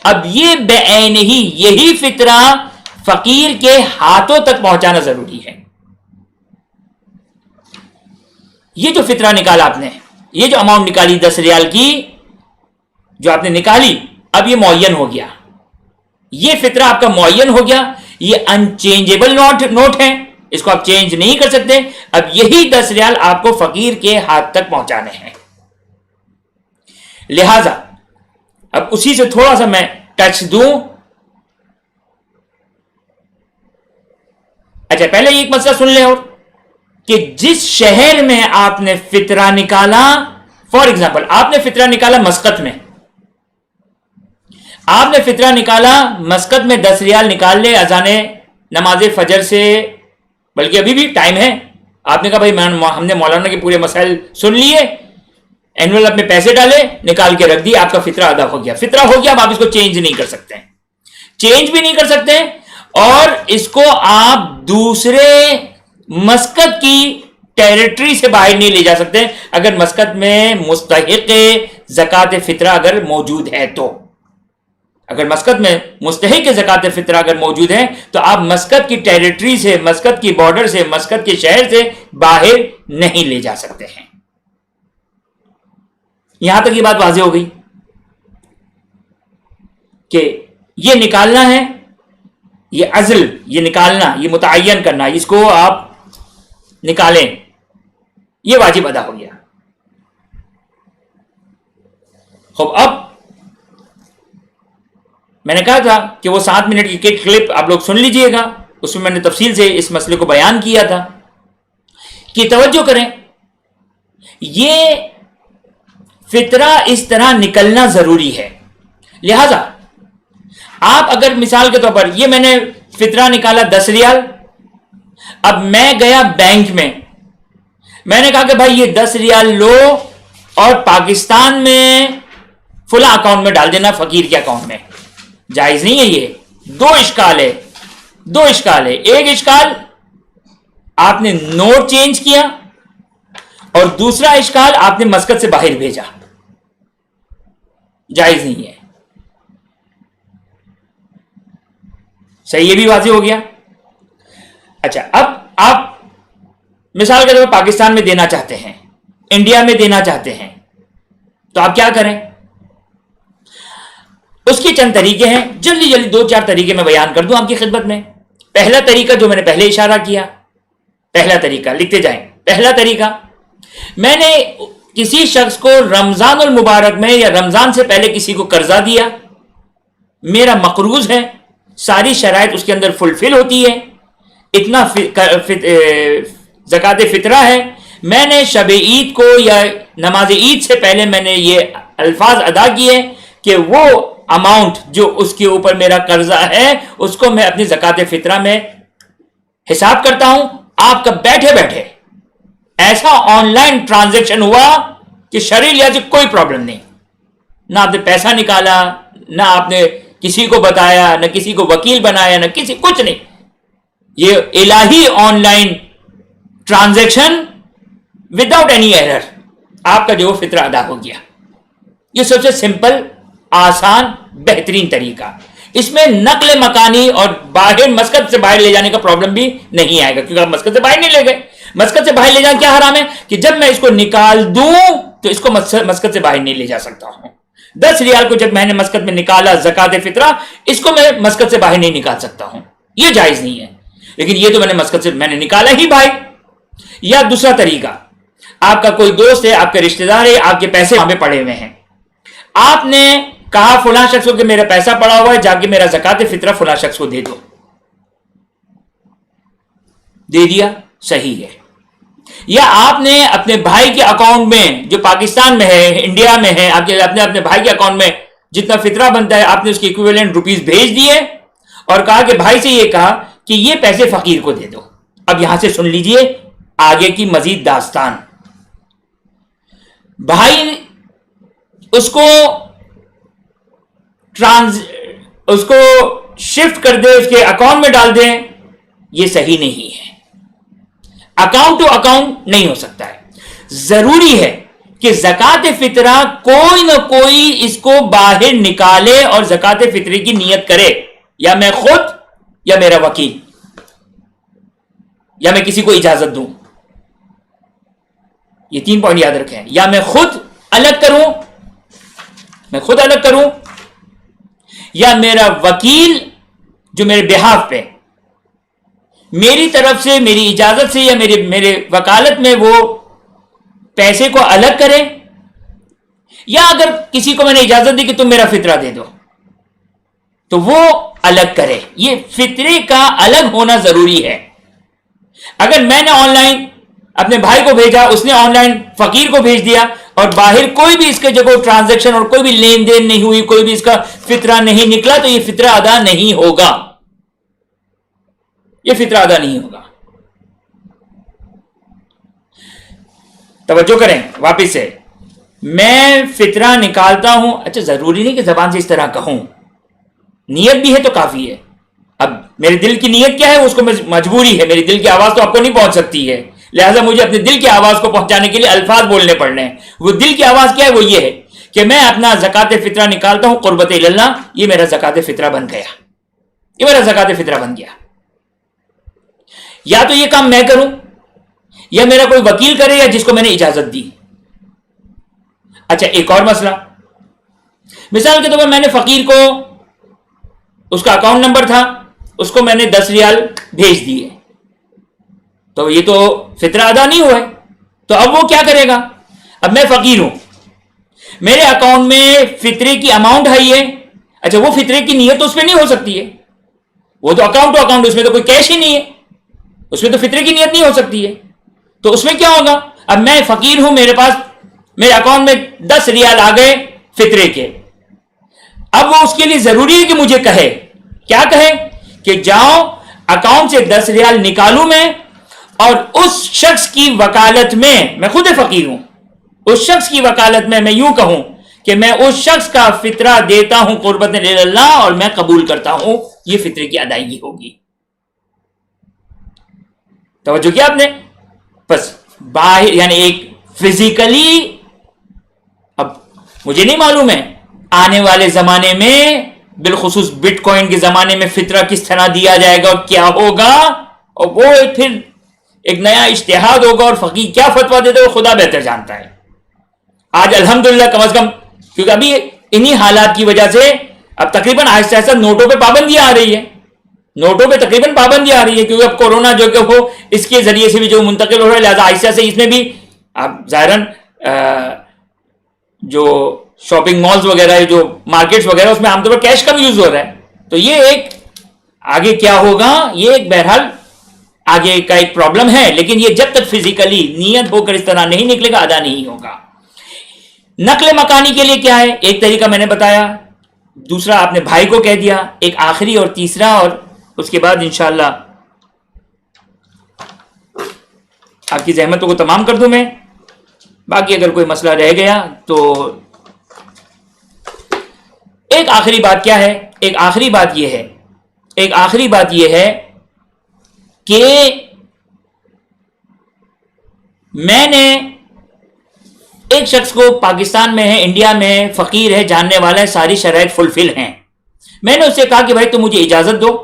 اب یہ بعین ہی یہی فطرہ فقیر کے ہاتھوں تک پہنچانا ضروری ہے۔ یہ جو فطرہ نکالا آپ نے، یہ جو اماؤنٹ نکالی 10 ریال کی جو آپ نے نکالی، اب یہ معین ہو گیا، یہ فطرہ آپ کا معین ہو گیا، یہ انچینجیبل نوٹ ہے، اس کو آپ چینج نہیں کر سکتے۔ اب یہی 10 ریال آپ کو فقیر کے ہاتھ تک پہنچانے ہیں۔ لہذا اب اسی سے تھوڑا سا میں ٹچ دوں۔ اچھا، پہلے ایک مسئلہ سن لیں اور کہ جس شہر میں آپ نے فطرہ نکالا فار ایگزامپل آپ نے فطرہ نکالا مسقط میں، آپ نے فطرہ نکالا مسقط میں 10 ریال نکال لے اذان نماز فجر سے، بلکہ ابھی بھی ٹائم ہے، آپ نے کہا بھائی ہم نے مولانا کے پورے مسائل سن لیے، اینولپ میں پیسے ڈالے، نکال کے رکھ دیے، آپ کا فطرہ ادا ہو گیا، فطرہ ہو گیا، اب آپ اس کو چینج نہیں کر سکتے، چینج بھی نہیں کر سکتے، اور اس کو آپ دوسرے مسقط کی ٹیریٹری سے باہر نہیں لے جا سکتے اگر مسقط میں مستحق زکوٰۃ فطرہ اگر موجود ہے تو، اگر مسقط میں مستحق زکوٰۃ فطرہ اگر موجود ہے تو آپ مسقط کی ٹیریٹری سے، مسقط کی بارڈر سے، مسقط کے شہر سے باہر نہیں لے جا سکتے ہیں۔ یہاں تک یہ بات واضح ہو گئی کہ یہ نکالنا ہے، یہ عزل، یہ نکالنا، یہ متعین کرنا، اس کو آپ نکالیں، یہ واجب ادا ہو گیا۔ خوب، اب میں نے کہا تھا کہ وہ 7 منٹ کی کلپ آپ لوگ سن لیجئے گا، اس میں میں نے تفصیل سے اس مسئلے کو بیان کیا تھا کہ توجہ کریں، یہ فطرہ اس طرح نکلنا ضروری ہے۔ لہذا آپ اگر مثال کے طور پر یہ میں نے فطرہ نکالا 10 ریال، اب میں گیا بینک میں نے کہا کہ بھائی یہ 10 ریال لو اور پاکستان میں فلاں اکاؤنٹ میں ڈال دینا، فقیر کے اکاؤنٹ میں، جائز نہیں ہے۔ یہ دو اشکال ہے، ایک اشکال آپ نے نوٹ چینج کیا، اور دوسرا اشکال آپ نے مسقط سے باہر بھیجا، جائز نہیں ہے۔ صحیح، یہ بھی واضح ہو گیا۔ اچھا، اب آپ مثال کے طور پر پاکستان میں دینا چاہتے ہیں، انڈیا میں دینا چاہتے ہیں، تو آپ کیا کریں؟ اس کے چند طریقے ہیں، جلدی 2-4 طریقے میں بیان کر دوں آپ کی خدمت میں۔ پہلا طریقہ جو میں نے پہلے اشارہ کیا، پہلا طریقہ لکھتے جائیں۔ پہلا طریقہ، میں نے کسی شخص کو رمضان المبارک میں یا رمضان سے پہلے کسی کو قرضہ دیا، میرا مقروض ہے، ساری شرائط اس کے اندر فلفل ہوتی ہے، اتنا زکوٰۃ فطرہ ہے، میں نے شب عید کو یا نماز عید سے پہلے میں نے یہ الفاظ ادا کیے کہ وہ اماؤنٹ جو اس کے اوپر میرا قرضہ ہے اس کو میں اپنی زکوٰۃ فطرہ میں حساب کرتا ہوں۔ آپ کا بیٹھے بیٹھے ایسا آن لائن ٹرانزیکشن ہوا کہ شرعی لحاظ سے کوئی پرابلم نہیں، نہ آپ نے پیسہ نکالا، نہ آپ نے کسی کو بتایا، نہ کسی کو وکیل بنایا، نہ کسی، کچھ نہیں، یہ الہی on line transaction without any error, آپ کا جو فطرہ ادا ہو گیا۔ یہ سب سے سمپل، آسان، بہترین طریقہ، اس میں نقل مکانی اور باہر مسقط سے باہر لے جانے کا پرابلم بھی نہیں آئے گا، کیونکہ آپ مسقط سے باہر نہیں لے گئے۔ مسقط سے باہر لے جانا کیا حرام ہے کہ جب میں اس کو نکال دوں تو اس کو مسقط سے باہر نہیں لے جا سکتا ہوں۔ 10 ریال کو جب میں نے مسقط میں نکالا زکوٰۃ فطرہ، اس کو میں مسقط سے باہر نہیں نکال سکتا ہوں، یہ جائز نہیں ہے۔ لیکن یہ تو میں نے مسقط سے میں نے نکالا ہی بھائی۔ یا دوسرا طریقہ، آپ کا کوئی دوست ہے، آپ کے رشتہ دار ہے، آپ کے پیسے وہاں پہ پڑے ہوئے ہیں، آپ نے کہا فلاں شخص کو کہ میرا پیسہ پڑا ہوا ہے، جا کے میرا زکوٰۃ فطرہ فلاں شخص کو دے دو، دے دیا، صحیح ہے۔ یا آپ نے اپنے بھائی کے اکاؤنٹ میں جو پاکستان میں ہے، انڈیا میں ہے، آپ کے اپنے بھائی کے اکاؤنٹ میں جتنا فطرہ بنتا ہے آپ نے اس کے ایکویولنٹ روپیز بھیج دیے اور کہا کہ بھائی سے یہ کہا کہ یہ پیسے فقیر کو دے دو۔ اب یہاں سے سن لیجئے آگے کی مزید داستان۔ بھائی اس کو شفٹ کر دے، اس کے اکاؤنٹ میں ڈال دیں، یہ صحیح نہیں ہے۔ اکاؤنٹ ٹو اکاؤنٹ نہیں ہو سکتا ہے، ضروری ہے کہ زکوٰۃ فطرہ کوئی نہ کوئی اس کو باہر نکالے اور زکوٰۃ فطرے کی نیت کرے، یا میں خود یا میرا وکیل، یا میں کسی کو اجازت دوں۔ یہ 3 پوائنٹ یاد رکھیں، یا میں خود الگ کروں یا میرا وکیل جو میرے بہاف پہ میری طرف سے، میری اجازت سے یا میرے وکالت میں وہ پیسے کو الگ کرے، یا اگر کسی کو میں نے اجازت دی کہ تم میرا فطرہ دے دو تو وہ الگ کرے۔ یہ فطرے کا الگ ہونا ضروری ہے۔ اگر میں نے آن لائن اپنے بھائی کو بھیجا، اس نے آن لائن فقیر کو بھیج دیا اور باہر کوئی بھی اس کے جگہ ٹرانزیکشن اور کوئی بھی لین دین نہیں ہوئی, کوئی بھی اس کا فطرہ نہیں نکلا, تو یہ فطرہ ادا نہیں ہوگا, یہ فطرہ ادا نہیں ہوگا. توجہ کریں واپس سے, میں فطرہ نکالتا ہوں. اچھا ضروری نہیں کہ زبان سے اس طرح کہوں, نیت بھی ہے تو کافی ہے. اب میرے دل کی نیت کیا ہے, اس کو مجبوری ہے, میری دل کی آواز تو آپ کو نہیں پہنچ سکتی ہے, لہٰذا مجھے اپنے دل کی آواز کو پہنچانے کے لیے الفاظ بولنے پڑ رہے ہیں. وہ دل کی آواز کیا ہے, وہ یہ ہے کہ میں اپنا زکوٰۃ فطرہ نکالتا ہوں قربت اللہ, یہ میرا زکوٰۃ فطرہ بن گیا, یہ میرا زکوٰۃ فطرہ بن گیا. یا تو یہ کام میں کروں یا میرا کوئی وکیل کرے یا جس کو میں نے اجازت دی. اچھا ایک اور مسئلہ, مثال کے طور پر میں نے فقیر کو, اس کا اکاؤنٹ نمبر تھا, اس کو میں نے 10 ریال بھیج دیے, تو یہ تو فطرہ ادا نہیں ہوا ہے. تو اب وہ کیا کرے گا, اب میں فقیر ہوں, میرے اکاؤنٹ میں فطرے کی اماؤنٹ آئی ہے. اچھا وہ فطرے کی نیت تو اس پہ نہیں ہو سکتی ہے, وہ تو اکاؤنٹ ٹو اکاؤنٹ, اس میں تو کوئی کیش ہی نہیں ہے, اس میں تو فطرے کی نیت نہیں ہو سکتی ہے. تو اس میں کیا ہوگا, اب میں فقیر ہوں, میرے پاس میرے اکاؤنٹ میں 10 ریال آ گئے فطرے کے. اب وہ اس کے لیے ضروری ہے کہ مجھے کہے, کیا کہے, کہ جاؤ اکاؤنٹ سے 10 ریال نکالوں میں, اور اس شخص کی وکالت میں خود فقیر ہوں, اس شخص کی وکالت میں یوں کہوں کہ میں اس شخص کا فطرہ دیتا ہوں قربت اللہ, اور میں قبول کرتا ہوں یہ فطرے کی ادائیگی ہوگی. توجہ کیا آپ نے. بس باہر یعنی ایک فزیکلی, اب مجھے نہیں معلوم ہے آنے والے زمانے میں, بالخصوص بٹ کوائن کے زمانے میں فطرہ کس طرح دیا جائے گا اور کیا ہوگا, اور وہ پھر ایک نیا اجتہاد ہوگا, اور فقیر کیا فتویٰ دیتا ہے وہ خدا بہتر جانتا ہے. آج الحمدللہ کم از کم, کیونکہ ابھی انہی حالات کی وجہ سے اب تقریباً آہستہ آہستہ نوٹوں پہ پابندیاں آ رہی ہے, نوٹوں پہ تقریباً پابندی آ رہی ہے, کیونکہ اب کورونا جو کہ وہ اس کے ذریعے سے بھی جو منتقل ہو رہا ہے, لہٰذا آہستہ سے اس میں بھی اب ظاہراً جو شاپنگ مالز وغیرہ ہے, جو مارکیٹس وغیرہ, اس میں عام طور پر کیش کم یوز ہو رہا ہے. تو یہ ایک آگے کیا ہوگا, یہ ایک بہرحال آگے کا ایک پرابلم ہے, لیکن یہ جب تک فزیکلی نیت ہو کر اس طرح نہیں نکلے گا ادا نہیں ہوگا. نقل مکانی کے لیے کیا ہے, ایک طریقہ میں نے بتایا, دوسرا آپ نے بھائی کو کہہ دیا, ایک آخری اور تیسرا, اور اس کے بعد انشاءاللہ آپ کی زحمتوں کو تمام کر دوں میں. باقی اگر کوئی مسئلہ رہ گیا تو ایک آخری بات کیا ہے, ایک آخری بات یہ ہے کہ میں نے ایک شخص کو پاکستان میں ہے, انڈیا میں ہے, فقیر ہے, جاننے والا ہے, ساری شرائط فلفل ہیں. میں نے اس سے کہا کہ بھائی تم مجھے اجازت دو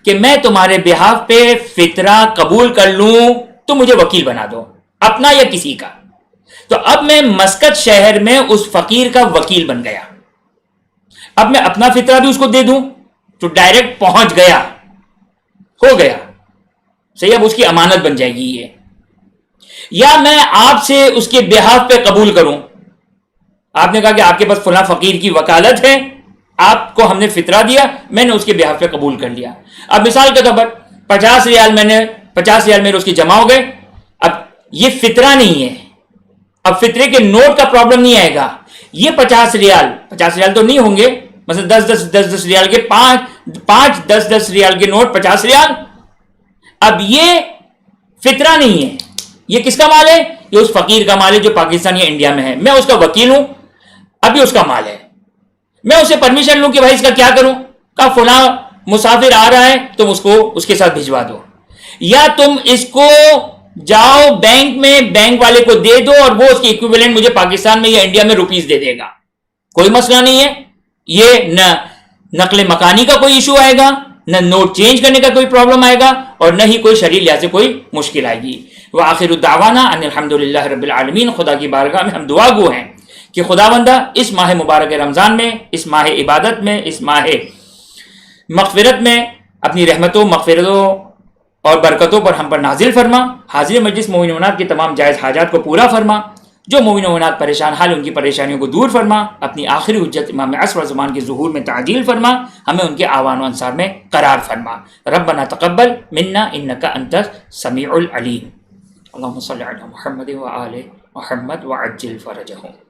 کہ میں تمہارے بہاف پہ فطرہ قبول کر لوں, تو مجھے وکیل بنا دو, اپنا یا کسی کا. تو اب میں مسقط شہر میں اس فقیر کا وکیل بن گیا. اب میں اپنا فطرہ بھی اس کو دے دوں تو ڈائریکٹ پہنچ گیا, ہو گیا صحیح. اب اس کی امانت بن جائے گی یہ. یا میں آپ سے اس کے بہاف پہ قبول کروں, آپ نے کہا کہ آپ کے پاس فلاں فقیر کی وکالت ہے, آپ کو ہم نے فطرہ دیا, میں نے اس کے بہاف پہ قبول کر لیا. اب مثال کے طور پر 50 ریال میرے اس کی جمع ہو گئے. اب یہ فطرہ نہیں ہے, اب فطرے کے نوٹ کا پرابلم نہیں آئے گا. یہ 50 ریال تو نہیں ہوں گے, مثلا 10 ریال کے 5 ریال کے نوٹ 50 ریال. اب یہ فطرہ نہیں ہے, یہ کس کا مال ہے, یہ اس فقیر کا مال ہے جو پاکستان یا انڈیا میں ہے. میں اس کا وکیل ہوں, ابھی اس کا مال ہے. میں اسے پرمیشن لوں کہ بھائی اس کا کیا کروں, کہا فلاں مسافر آ رہا ہے, تم اس کو اس کے ساتھ بھجوا دو, یا تم اس کو جاؤ بینک میں, بینک والے کو دے دو, اور وہ اس کی ایکویولنٹ مجھے پاکستان میں یا انڈیا میں روپیز دے دے گا. کوئی مسئلہ نہیں ہے. یہ نہ نقل مکانی کا کوئی ایشو آئے گا, نہ نوٹ چینج کرنے کا کوئی پرابلم آئے گا, اور نہ ہی کوئی شرعی لحاظ سے کوئی مشکل آئے گی. وآخر الدعوانا ان الحمدللہ رب العالمین. خدا کی بارگاہ میں ہم دعا گو ہیں کہ خداوندہ اس ماہ مبارک رمضان میں, اس ماہ عبادت میں, اس ماہ مغفرت میں اپنی رحمتوں, مغفرتوں اور برکتوں پر ہم پر نازل فرما. حاضر مجلس مومن و مومنات کی تمام جائز حاجات کو پورا فرما. جو مومن و مومنات پریشان حال ان کی پریشانیوں کو دور فرما. اپنی آخری حجت امام عصر زمان کے ظہور میں تعجیل فرما. ہمیں ان کے آوان و انصار میں قرار فرما. ربنا تقبل منا انک انت السمیع العلیم. اللهم صل علی محمد وآلہ محمد وعجل فرجہم.